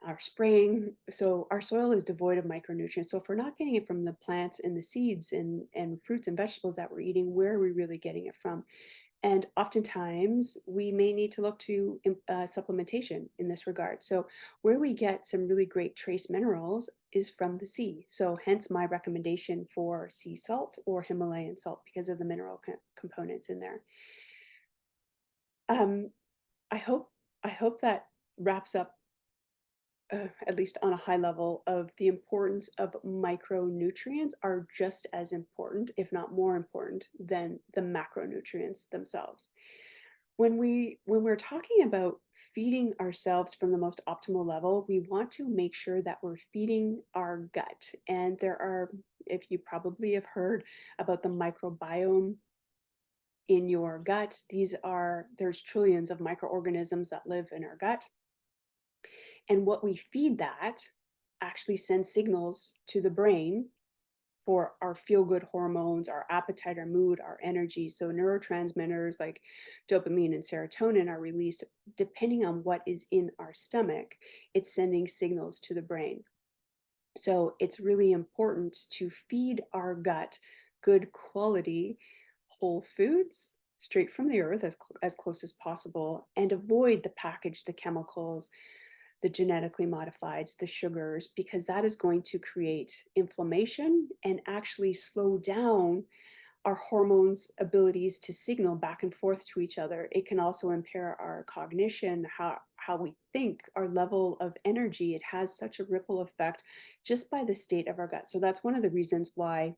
our spraying. So our soil is devoid of micronutrients. So if we're not getting it from the plants and the seeds and fruits and vegetables that we're eating, where are we really getting it from? And oftentimes we may need to look to supplementation in this regard. So where we get some really great trace minerals is from the sea. So hence my recommendation for sea salt or Himalayan salt, because of the mineral components in there. I hope that wraps up at least on a high level, of the importance of micronutrients are just as important, if not more important, than the macronutrients themselves. When we're talking about feeding ourselves from the most optimal level, we want to make sure that we're feeding our gut. And there are, if you probably have heard about the microbiome in your gut, there's trillions of microorganisms that live in our gut. And what we feed that actually sends signals to the brain for our feel-good hormones, our appetite, our mood, our energy. So neurotransmitters like dopamine and serotonin are released depending on what is in our stomach. It's sending signals to the brain. So it's really important to feed our gut good quality whole foods straight from the earth as close as possible, and avoid the packaged, the chemicals, the genetically modifieds, the sugars, because that is going to create inflammation and actually slow down our hormones' abilities to signal back and forth to each other. It can also impair our cognition, how we think, our level of energy. It has such a ripple effect just by the state of our gut. So that's one of the reasons why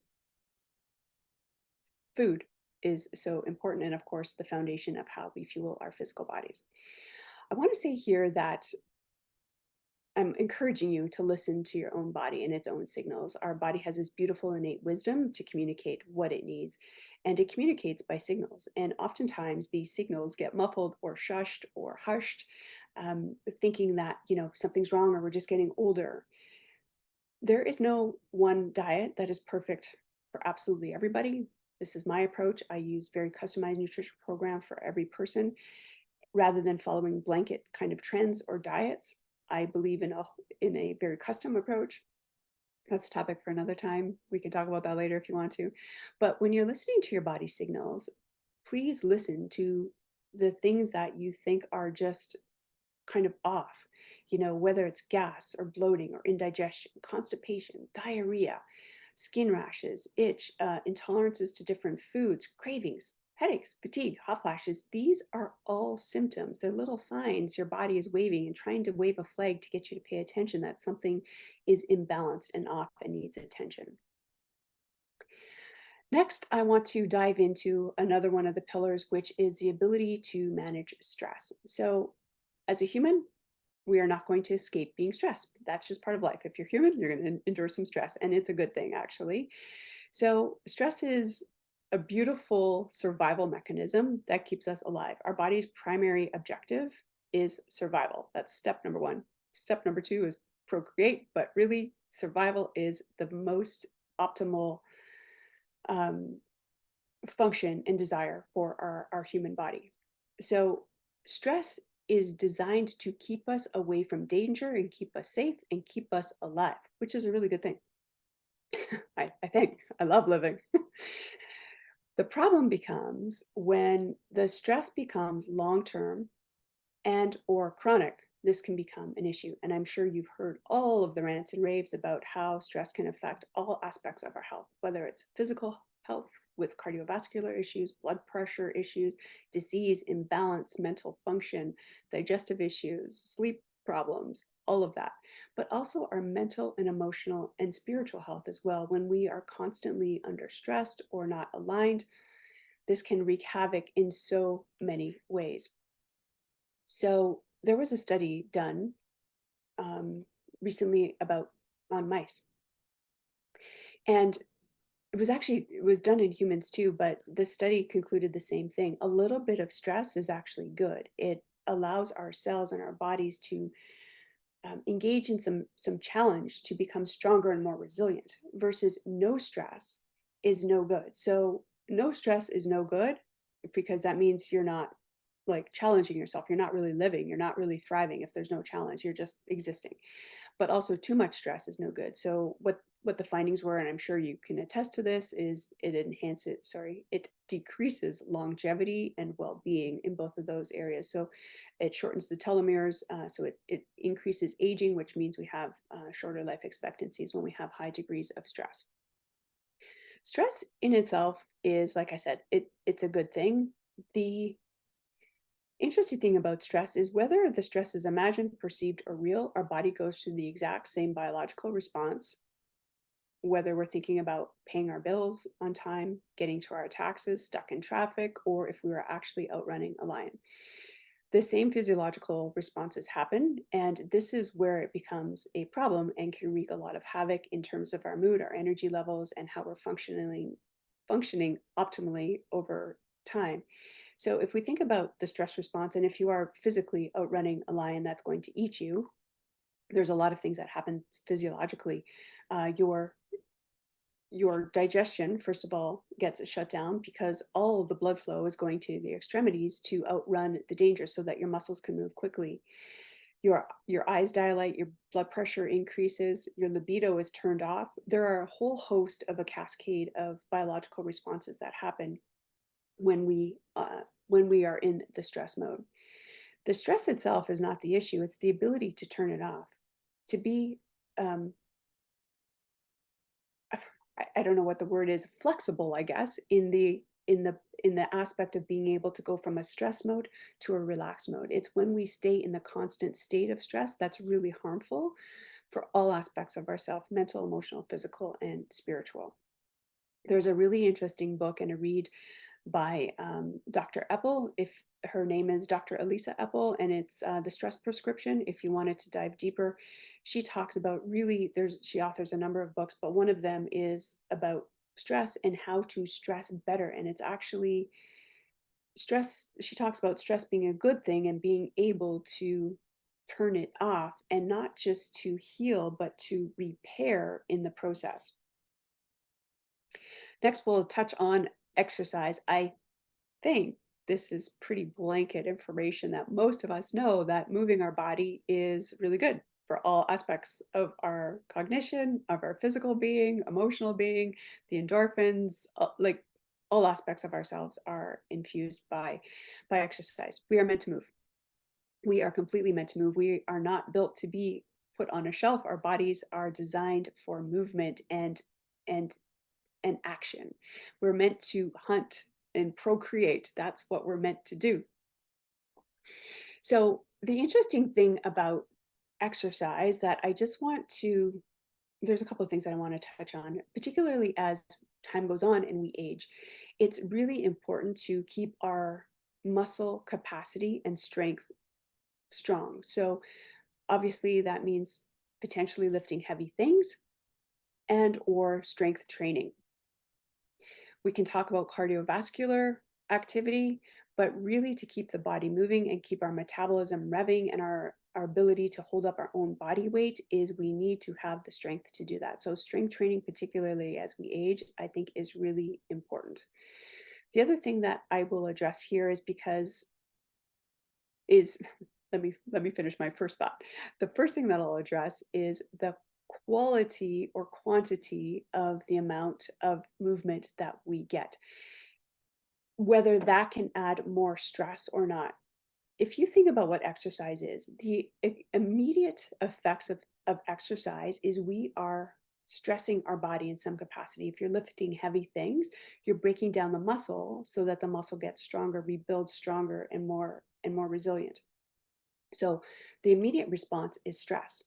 food is so important, and of course, the foundation of how we fuel our physical bodies. I want to say here that I'm encouraging you to listen to your own body and its own signals. Our body has this beautiful innate wisdom to communicate what it needs, and it communicates by signals. And oftentimes these signals get muffled or shushed or hushed, thinking that, something's wrong or we're just getting older. There is no one diet that is perfect for absolutely everybody. This is my approach. I use very customized nutrition program for every person rather than following blanket kind of trends or diets. I believe in a very custom approach. That's a topic for another time. We can talk about that later if you want to. But when you're listening to your body signals, please listen to the things that you think are just kind of off, whether it's gas or bloating or indigestion, constipation, diarrhea, skin rashes, itch, intolerances to different foods, cravings, headaches, fatigue, hot flashes. These are all symptoms. They're little signs your body is waving and trying to wave a flag to get you to pay attention that something is imbalanced and off and needs attention. Next, I want to dive into another one of the pillars, which is the ability to manage stress. So as a human, we are not going to escape being stressed. That's just part of life. If you're human, you're going to endure some stress, and it's a good thing, actually. So stress is a beautiful survival mechanism that keeps us alive. Our body's primary objective is survival. That's step number one. Step number two is procreate, but really survival is the most optimal function and desire for our human body. So stress is designed to keep us away from danger and keep us safe and keep us alive, which is a really good thing. I think. I love living. The problem becomes when the stress becomes long-term and or chronic. This can become an issue. And I'm sure you've heard all of the rants and raves about how stress can affect all aspects of our health, whether it's physical health with cardiovascular issues, blood pressure issues, disease, imbalance, mental function, digestive issues, sleep problems, all of that, but also our mental and emotional and spiritual health as well. When we are constantly under stressed or not aligned, this can wreak havoc in so many ways. So there was a study done recently on mice, and it was done in humans too, but the study concluded the same thing. A little bit of stress is actually good. It allows our cells and our bodies to engage in some challenge to become stronger and more resilient, versus no stress is no good. So no stress is no good because that means you're not like challenging yourself. You're not really living. You're not really thriving if there's no challenge. You're just existing. But also too much stress is no good. So what the findings were, and I'm sure you can attest to this, is it decreases longevity and well-being in both of those areas. So it shortens the telomeres, so it increases aging, which means we have shorter life expectancies when we have high degrees of stress. Stress in itself is, like I said, it's a good thing. The Interesting thing about stress is whether the stress is imagined, perceived, or real, our body goes through the exact same biological response, whether we're thinking about paying our bills on time, getting to our taxes, stuck in traffic, or if we were actually outrunning a lion. The same physiological responses happen, and this is where it becomes a problem and can wreak a lot of havoc in terms of our mood, our energy levels, and how we're functioning optimally over time. So if we think about the stress response, and if you are physically outrunning a lion that's going to eat you, there's a lot of things that happen physiologically. Your digestion, first of all, gets shut down because all of the blood flow is going to the extremities to outrun the danger so that your muscles can move quickly. Your eyes dilate, your blood pressure increases, your libido is turned off. There are a whole host of a cascade of biological responses that happen when we are in the stress mode. The stress itself is not the issue; it's the ability to turn it off, to be um, I don't know what the word is, flexible, I guess, in the aspect of being able to go from a stress mode to a relaxed mode. It's when we stay in the constant state of stress that's really harmful for all aspects of ourself, mental, emotional, physical, and spiritual. There's a really interesting book and a read by Dr. Eppel. If her name is Dr. Elisa Eppel, and it's The Stress Prescription. If you wanted to dive deeper, she talks about she authors a number of books, but one of them is about stress and how to stress better. And it's actually stress. She talks about stress being a good thing and being able to turn it off, and not just to heal, but to repair in the process. Next, we'll touch on exercise. I think this is pretty blanket information that most of us know, that moving our body is really good for all aspects of our cognition, of our physical being, emotional being, the endorphins, like all aspects of ourselves are infused by exercise. We are meant to move. We are completely meant to move. We are not built to be put on a shelf. Our bodies are designed for movement and and action. We're meant to hunt and procreate. That's what we're meant to do. So the interesting thing about exercise that I just want to, there's a couple of things that I want to touch on, particularly as time goes on and we age. It's really important to keep our muscle capacity and strength strong. So obviously that means potentially lifting heavy things and or strength training. We can talk about cardiovascular activity, but really to keep the body moving and keep our metabolism revving and our ability to hold up our own body weight, is we need to have the strength to do that. So strength training, particularly as we age, I think is really important. The other thing that I will address here is let me finish my first thought. The first thing that I'll address is the quality or quantity of the amount of movement that we get, whether that can add more stress or not. If you think about what exercise is, the immediate effects of exercise is we are stressing our body in some capacity. If you're lifting heavy things, you're breaking down the muscle so that the muscle gets stronger, rebuilds stronger and more resilient. So the immediate response is stress,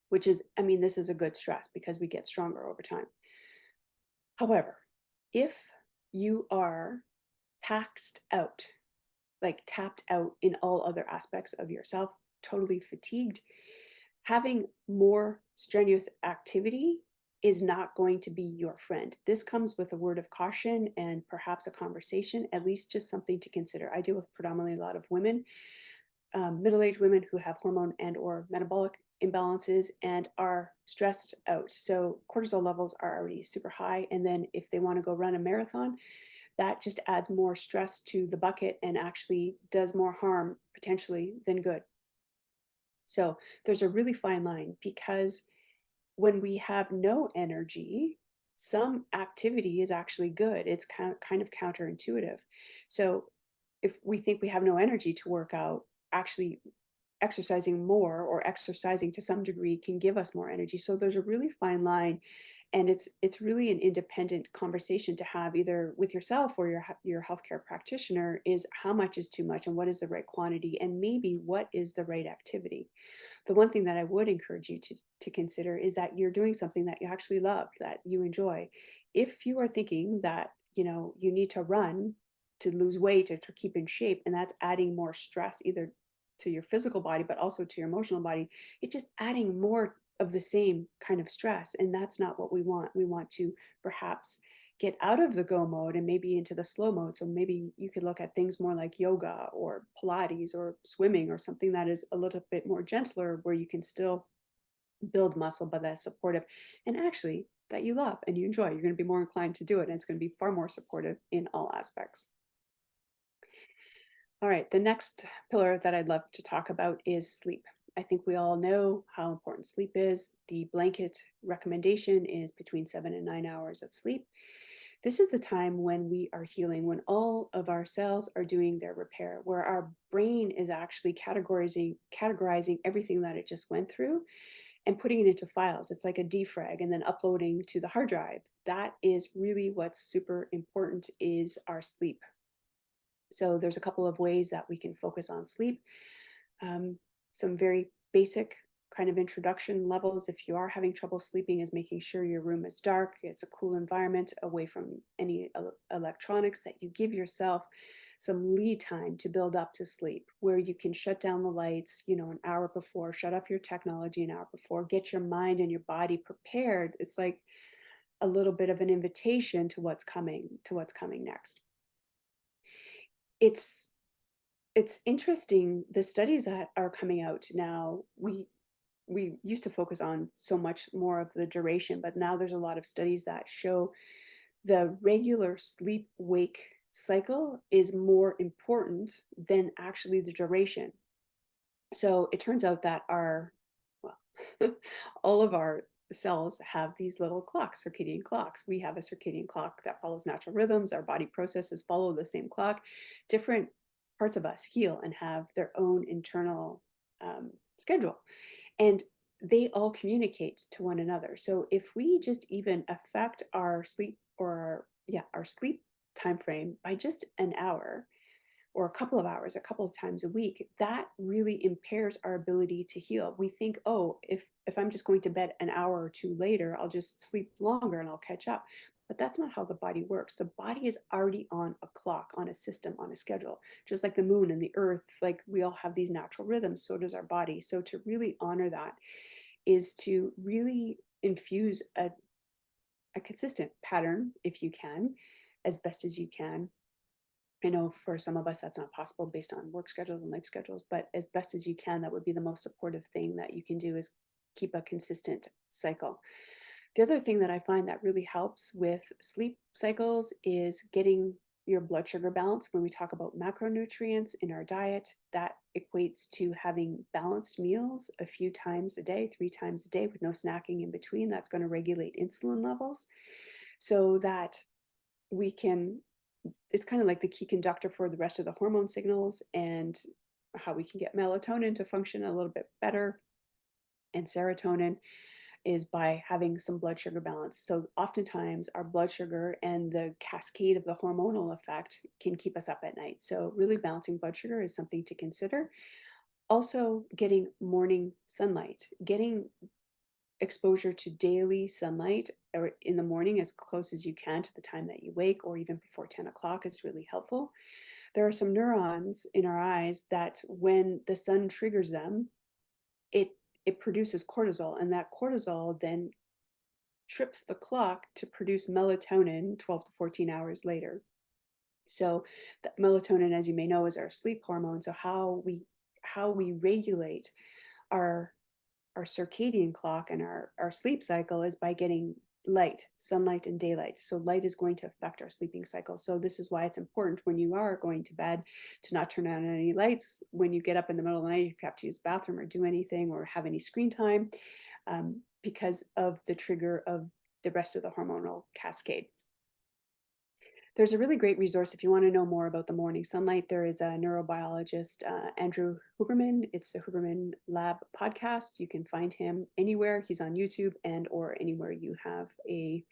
which is, I mean, this is a good stress because we get stronger over time. However, if you are taxed out, like tapped out in all other aspects of yourself, totally fatigued, having more strenuous activity is not going to be your friend. This comes with a word of caution and perhaps a conversation, at least just something to consider. I deal with predominantly a lot of women, middle-aged women who have hormone and or metabolic imbalances and are stressed out. So cortisol levels are already super high. And then if they want to go run a marathon, that just adds more stress to the bucket and actually does more harm potentially than good. So there's a really fine line, because when we have no energy, some activity is actually good. It's kind of counterintuitive. So if we think we have no energy to work out, actually exercising more or exercising to some degree can give us more energy. So there's a really fine line And it's really an independent conversation to have either with yourself or your healthcare practitioner, is how much is too much and what is the right quantity, and maybe what is the right activity. The one thing that I would encourage you to consider is that you're doing something that you actually love, that you enjoy. If you are thinking that, you need to run to lose weight or to keep in shape, and that's adding more stress either to your physical body, but also to your emotional body, it's just adding more of the same kind of stress. And that's not what we want. We want to perhaps get out of the go mode and maybe into the slow mode. So maybe you could look at things more like yoga or Pilates or swimming, or something that is a little bit more gentler, where you can still build muscle, but that's supportive and actually that you love and you enjoy. You're going to be more inclined to do it, and it's going to be far more supportive in all aspects. All right, the next pillar that I'd love to talk about is sleep. I think we all know how important sleep is. The blanket recommendation is between 7 and 9 hours of sleep. This is the time when we are healing, when all of our cells are doing their repair, where our brain is actually categorizing everything that it just went through and putting it into files. It's like a defrag and then uploading to the hard drive. That is really what's super important, is our sleep. So there's a couple of ways that we can focus on sleep. Some very basic kind of introduction levels, if you are having trouble sleeping, is making sure your room is dark, it's a cool environment, away from any electronics, that you give yourself some lead time to build up to sleep, where you can shut down the lights, an hour before, shut off your technology an hour before, get your mind and your body prepared. It's like a little bit of an invitation to what's coming next. It's interesting, the studies that are coming out now, we used to focus on so much more of the duration, but now there's a lot of studies that show the regular sleep wake cycle is more important than actually the duration. So it turns out that all of our cells have these little clocks, circadian clocks. We have a circadian clock that follows natural rhythms. Our body processes follow the same clock. Different parts of us heal and have their own internal schedule, and they all communicate to one another. So if we just even affect our sleep, or our sleep time frame by just an hour or a couple of hours, a couple of times a week, that really impairs our ability to heal. We think, oh, if I'm just going to bed an hour or two later, I'll just sleep longer and I'll catch up. But that's not how the body works. The body is already on a clock, on a system, on a schedule, just like the moon and the earth. Like, we all have these natural rhythms, so does our body. So to really honor that is to really infuse a consistent pattern, if you can, as best as you can. I know for some of us that's not possible based on work schedules and life schedules, but as best as you can, that would be the most supportive thing that you can do, is keep a consistent cycle. The other thing that I find that really helps with sleep cycles is getting your blood sugar balance. When we talk about macronutrients in our diet, that equates to having balanced meals a few times a day, 3 times a day, with no snacking in between. That's going to regulate insulin levels, so that we can, it's kind of like the key conductor for the rest of the hormone signals, and how we can get melatonin to function a little bit better, and serotonin, is by having some blood sugar balance. So oftentimes our blood sugar and the cascade of the hormonal effect can keep us up at night. So really balancing blood sugar is something to consider. Also, getting morning sunlight, getting exposure to daily sunlight, or in the morning as close as you can to the time that you wake, or even before 10 o'clock, is really helpful. There are some neurons in our eyes that when the sun triggers them, it produces cortisol, and that cortisol then trips the clock to produce melatonin 12 to 14 hours later. So that melatonin, as you may know, is our sleep hormone. So how we regulate our circadian clock and our sleep cycle is by getting light, sunlight and daylight. So light is going to affect our sleeping cycle. So this is why it's important, when you are going to bed, to not turn on any lights. When you get up in the middle of the night, if you have to use the bathroom or do anything or have any screen time, because of the trigger of the rest of the hormonal cascade. There's a really great resource if you want to know more about the morning sunlight. There is a neurobiologist, Andrew Huberman. It's the Huberman Lab podcast. You can find him anywhere. He's on YouTube and or anywhere you have a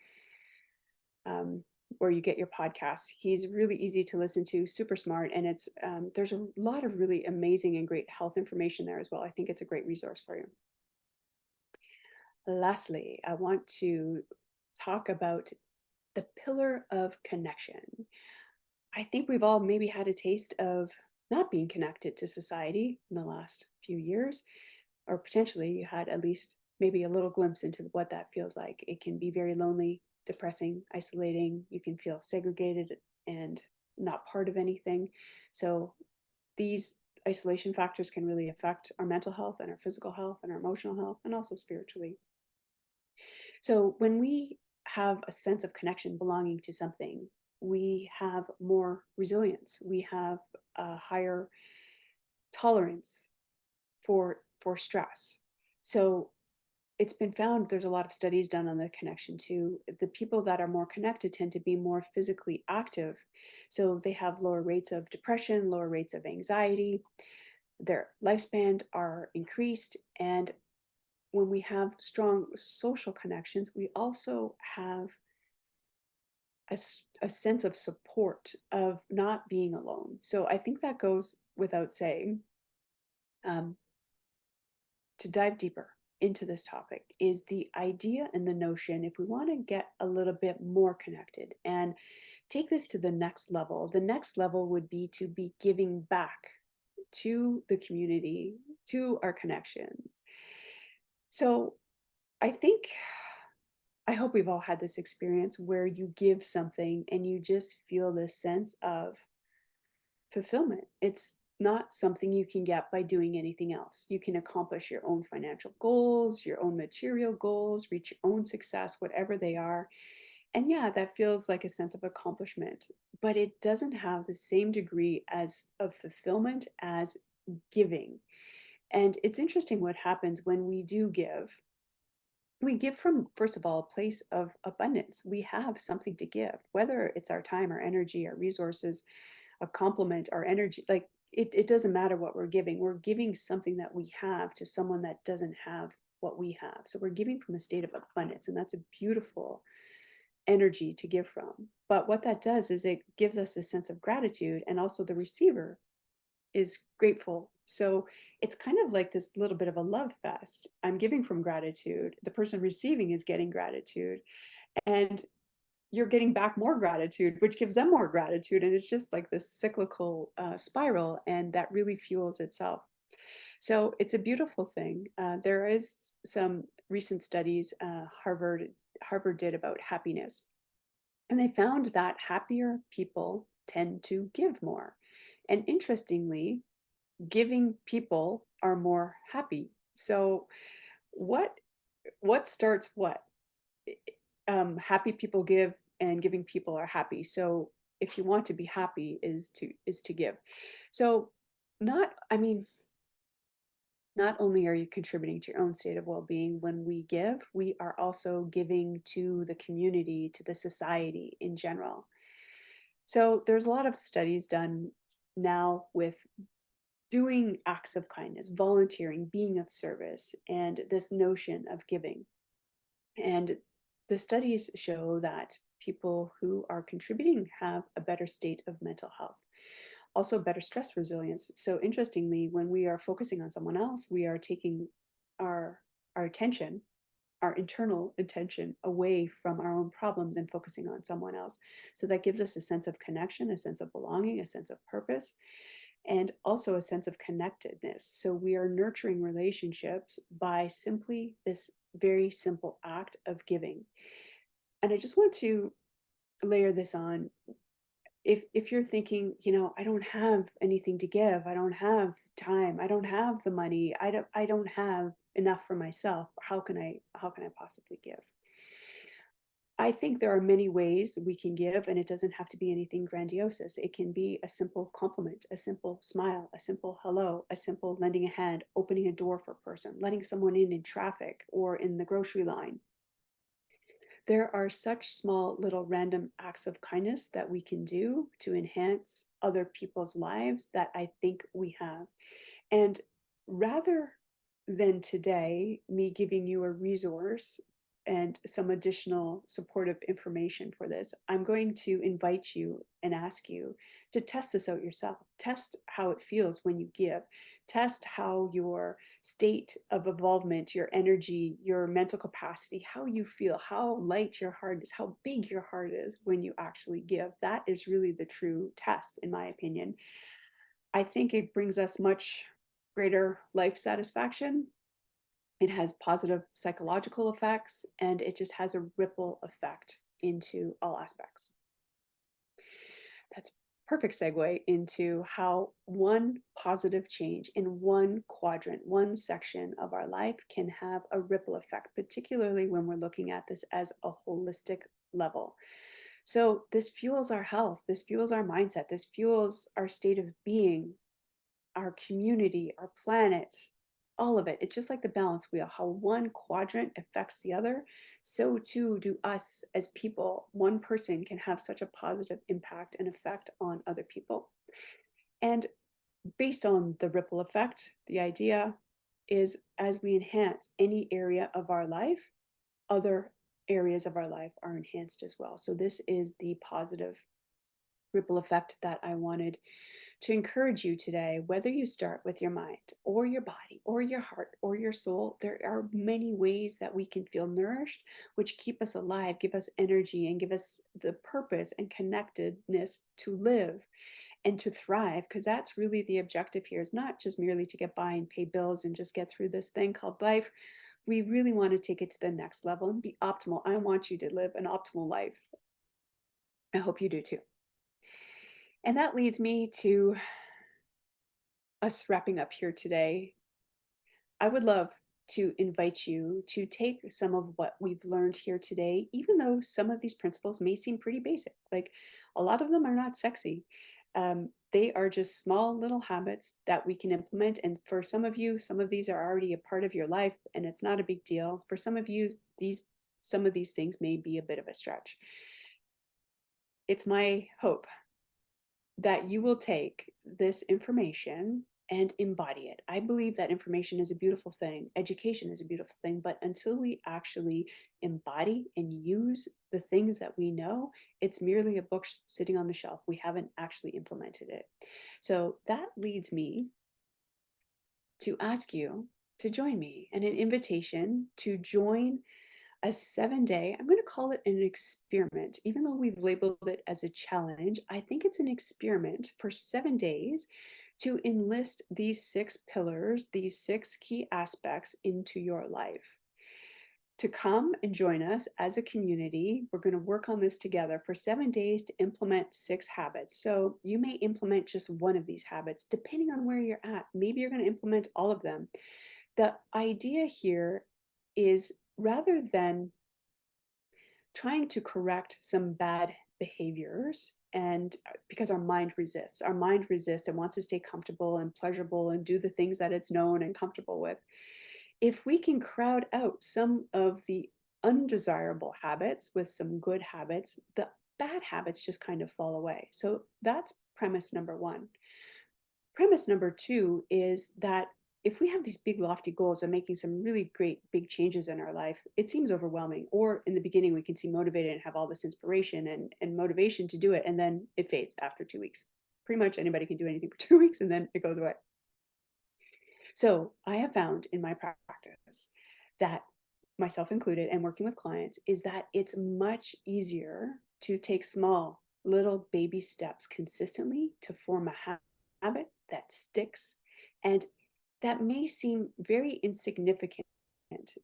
where you get your podcast. He's really easy to listen to, super smart, and it's there's a lot of really amazing and great health information there as well. I think it's a great resource for you. Lastly, I want to talk about the pillar of connection. I think we've all maybe had a taste of not being connected to society in the last few years, or potentially you had at least maybe a little glimpse into what that feels like. It can be very lonely, depressing, isolating. You can feel segregated and not part of anything. So these isolation factors can really affect our mental health and our physical health and our emotional health and also spiritually. So when we have a sense of connection, belonging to something, we have more resilience. We have a higher tolerance for stress. So it's been found, there's a lot of studies done on the connection too. The people that are more connected tend to be more physically active. So they have lower rates of depression, lower rates of anxiety, their lifespan are increased. And when we have strong social connections, we also have a sense of support, of not being alone. So I think that goes without saying. To dive deeper into this topic is the idea and the notion, if we want to get a little bit more connected and take this to the next level would be to be giving back to the community, to our connections. So I hope we've all had this experience where you give something and you just feel this sense of fulfillment. It's not something you can get by doing anything else. You can accomplish your own financial goals, your own material goals, reach your own success, whatever they are. And yeah, that feels like a sense of accomplishment, but it doesn't have the same degree of fulfillment as giving. And it's interesting what happens when we do give. We give from, first of all, a place of abundance. We have something to give, whether it's our time, our energy, our resources, a compliment, our energy. Like it doesn't matter what we're giving. We're giving something that we have to someone that doesn't have what we have. So we're giving from a state of abundance, and that's a beautiful energy to give from. But what that does is it gives us a sense of gratitude, and also the receiver is grateful. So it's kind of like this little bit of a love fest. I'm giving from gratitude. The person receiving is getting gratitude, and you're getting back more gratitude, which gives them more gratitude. And it's just like this cyclical spiral, and that really fuels itself. So it's a beautiful thing. There is some recent studies Harvard did about happiness, and they found that happier people tend to give more. And interestingly, giving people are more happy. So what starts what? Happy people give, and giving people are happy. So if you want to be happy is to give. So not only are you contributing to your own state of well-being when we give, we are also giving to the community, to the society in general. So there's a lot of studies done now with doing acts of kindness, volunteering, being of service, and this notion of giving. And the studies show that people who are contributing have a better state of mental health, also better stress resilience. So interestingly, when we are focusing on someone else, we are taking our attention, our internal attention, away from our own problems and focusing on someone else. So that gives us a sense of connection, a sense of belonging, a sense of purpose, and also a sense of connectedness. So we are nurturing relationships by simply this very simple act of giving. And I just want to layer this on. If you're thinking, I don't have anything to give, I don't have time, I don't have the money, I don't have enough for myself, how can I possibly give? I think there are many ways we can give, and it doesn't have to be anything grandiose. It can be a simple compliment, a simple smile, a simple hello, a simple lending a hand, opening a door for a person, letting someone in traffic or in the grocery line. There are such small little random acts of kindness that we can do to enhance other people's lives that I think we have. And rather than today, me giving you a resource and some additional supportive information for this, I'm going to invite you and ask you to test this out yourself. Test how it feels when you give. Test how your state of involvement, your energy, your mental capacity, how you feel, how light your heart is, how big your heart is when you actually give. That is really the true test, in my opinion. I think it brings us much greater life satisfaction. It has positive psychological effects, and it just has a ripple effect into all aspects. That's a perfect segue into how one positive change in one quadrant, one section of our life can have a ripple effect, particularly when we're looking at this as a holistic level. So this fuels our health, this fuels our mindset, this fuels our state of being, our community, our planet, all of it. It's just like the balance wheel, how one quadrant affects the other. So too do us as people. One person can have such a positive impact and effect on other people. And based on the ripple effect, the idea is as we enhance any area of our life, other areas of our life are enhanced as well. So this is the positive ripple effect that I wanted to encourage you today. Whether you start with your mind or your body or your heart or your soul, there are many ways that we can feel nourished, which keep us alive, give us energy, and give us the purpose and connectedness to live and to thrive, because that's really the objective here, is not just merely to get by and pay bills and just get through this thing called life. We really want to take it to the next level and be optimal. I want you to live an optimal life. I hope you do too. And that leads me to us wrapping up here today. I would love to invite you to take some of what we've learned here today, even though some of these principles may seem pretty basic. Like, a lot of them are not sexy. They are just small little habits that we can implement. And for some of you, some of these are already a part of your life, and it's not a big deal. For some of you, some of these things may be a bit of a stretch. It's my hope that you will take this information and embody it. I believe that information is a beautiful thing. Education is a beautiful thing. But until we actually embody and use the things that we know, it's merely a book sitting on the shelf. We haven't actually implemented it. So that leads me to ask you to join me in an invitation to join a 7-day, I'm going to call it an experiment. Even though we've labeled it as a challenge, I think it's an experiment for 7 days to enlist these 6 pillars, these 6 key aspects into your life. To come and join us as a community, we're going to work on this together for 7 days to implement 6 habits. So you may implement just one of these habits, depending on where you're at. Maybe you're going to implement all of them. The idea here is, rather than trying to correct some bad behaviors, and because our mind resists and wants to stay comfortable and pleasurable and do the things that it's known and comfortable with, if we can crowd out some of the undesirable habits with some good habits, the bad habits just kind of fall away. So that's premise number 1. Premise number 2 is that if we have these big lofty goals of making some really great big changes in our life, it seems overwhelming. Or in the beginning, we can seem motivated and have all this inspiration and motivation to do it, and then it fades after 2 weeks. Pretty much anybody can do anything for 2 weeks and then it goes away. So I have found in my practice that, myself included, and working with clients, is that it's much easier to take small little baby steps consistently to form a habit that sticks. And that may seem very insignificant.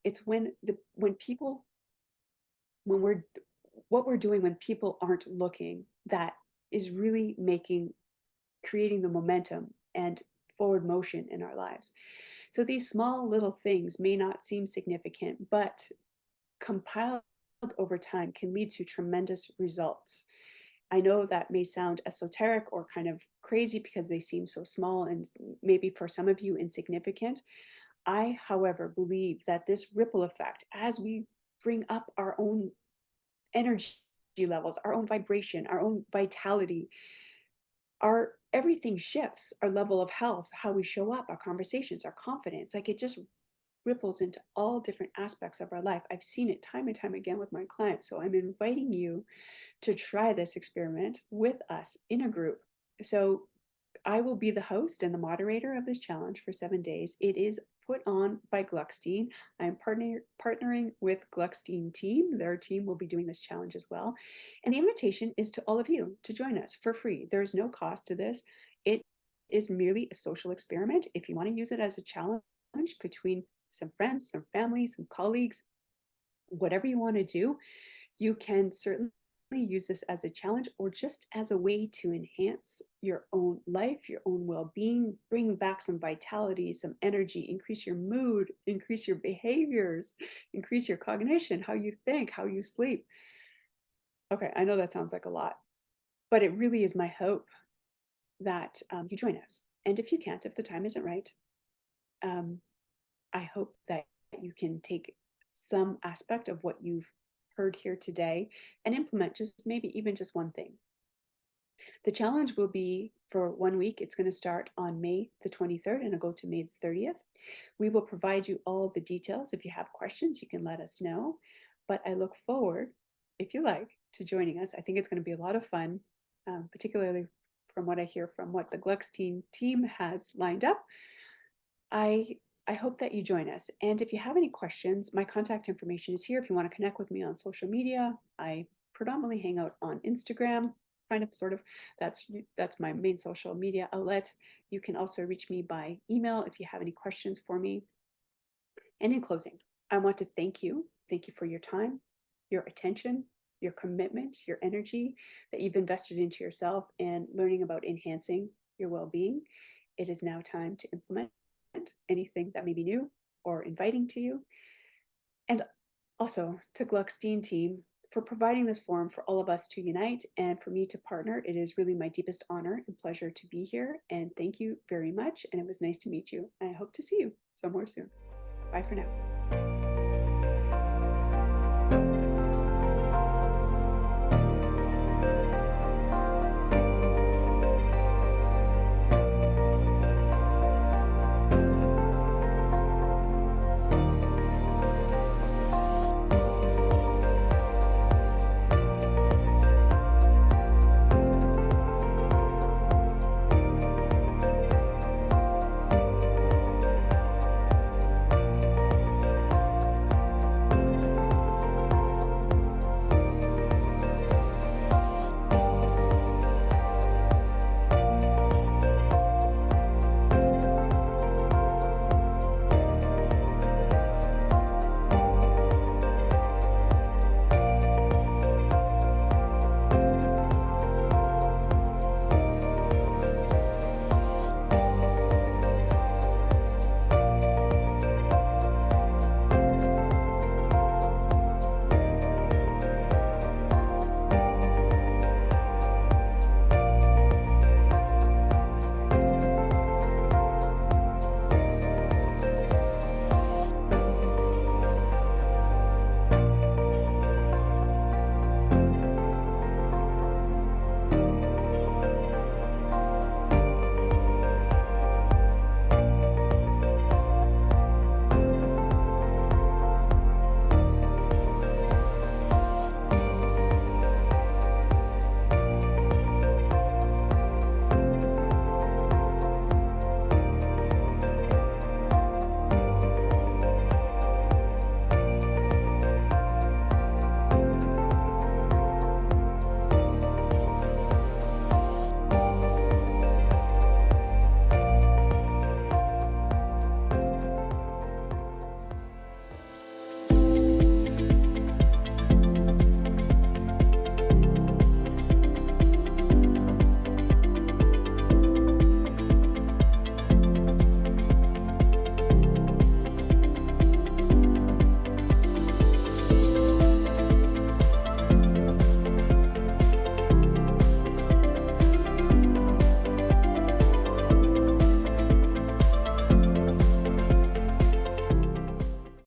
It's what we're doing when people aren't looking, that is really creating the momentum and forward motion in our lives. So these small little things may not seem significant, but compiled over time can lead to tremendous results. I know that may sound esoteric or kind of crazy because they seem so small and maybe for some of you insignificant. I, however, believe that this ripple effect, as we bring up our own energy levels, our own vibration, our own vitality, our everything shifts, our level of health, how we show up, our conversations, our confidence. Like, it just ripples into all different aspects of our life. I've seen it time and time again with my clients. So I'm inviting you to try this experiment with us in a group. So I will be the host and the moderator of this challenge for 7 days. It is put on by Gluckstein. I'm partnering with Gluckstein team. Their team will be doing this challenge as well. And the invitation is to all of you to join us for free. There is no cost to this. It is merely a social experiment. If you want to use it as a challenge between some friends, some family, some colleagues, whatever you want to do, you can certainly use this as a challenge or just as a way to enhance your own life, your own well-being, bring back some vitality, some energy, increase your mood, increase your behaviors, increase your cognition, how you think, how you sleep. Okay, I know that sounds like a lot, but it really is my hope that you join us. And if you can't, if the time isn't right, I hope that you can take some aspect of what you've heard here today and implement just maybe even just one thing. The challenge will be for 1 week. It's going to start on May the 23rd and it'll go to May the 30th. We will provide you all the details. If you have questions, you can let us know. But I look forward, if you like, to joining us. I think it's going to be a lot of fun, particularly from what I hear from what the Gluckstein team has lined up. I hope that you join us. And if you have any questions, my contact information is here. If you want to connect with me on social media, I predominantly hang out on Instagram, kind of sort of. That's my main social media outlet. You can also reach me by email if you have any questions for me. And in closing, I want to thank you. Thank you for your time, your attention, your commitment, your energy that you've invested into yourself and learning about enhancing your well-being. It is now time to implement anything that may be new or inviting to you. And also to Gluckstein team for providing this forum for all of us to unite and for me to partner. It is really my deepest honor and pleasure to be here. And thank you very much. And it was nice to meet you. And I hope to see you somewhere soon. Bye for now.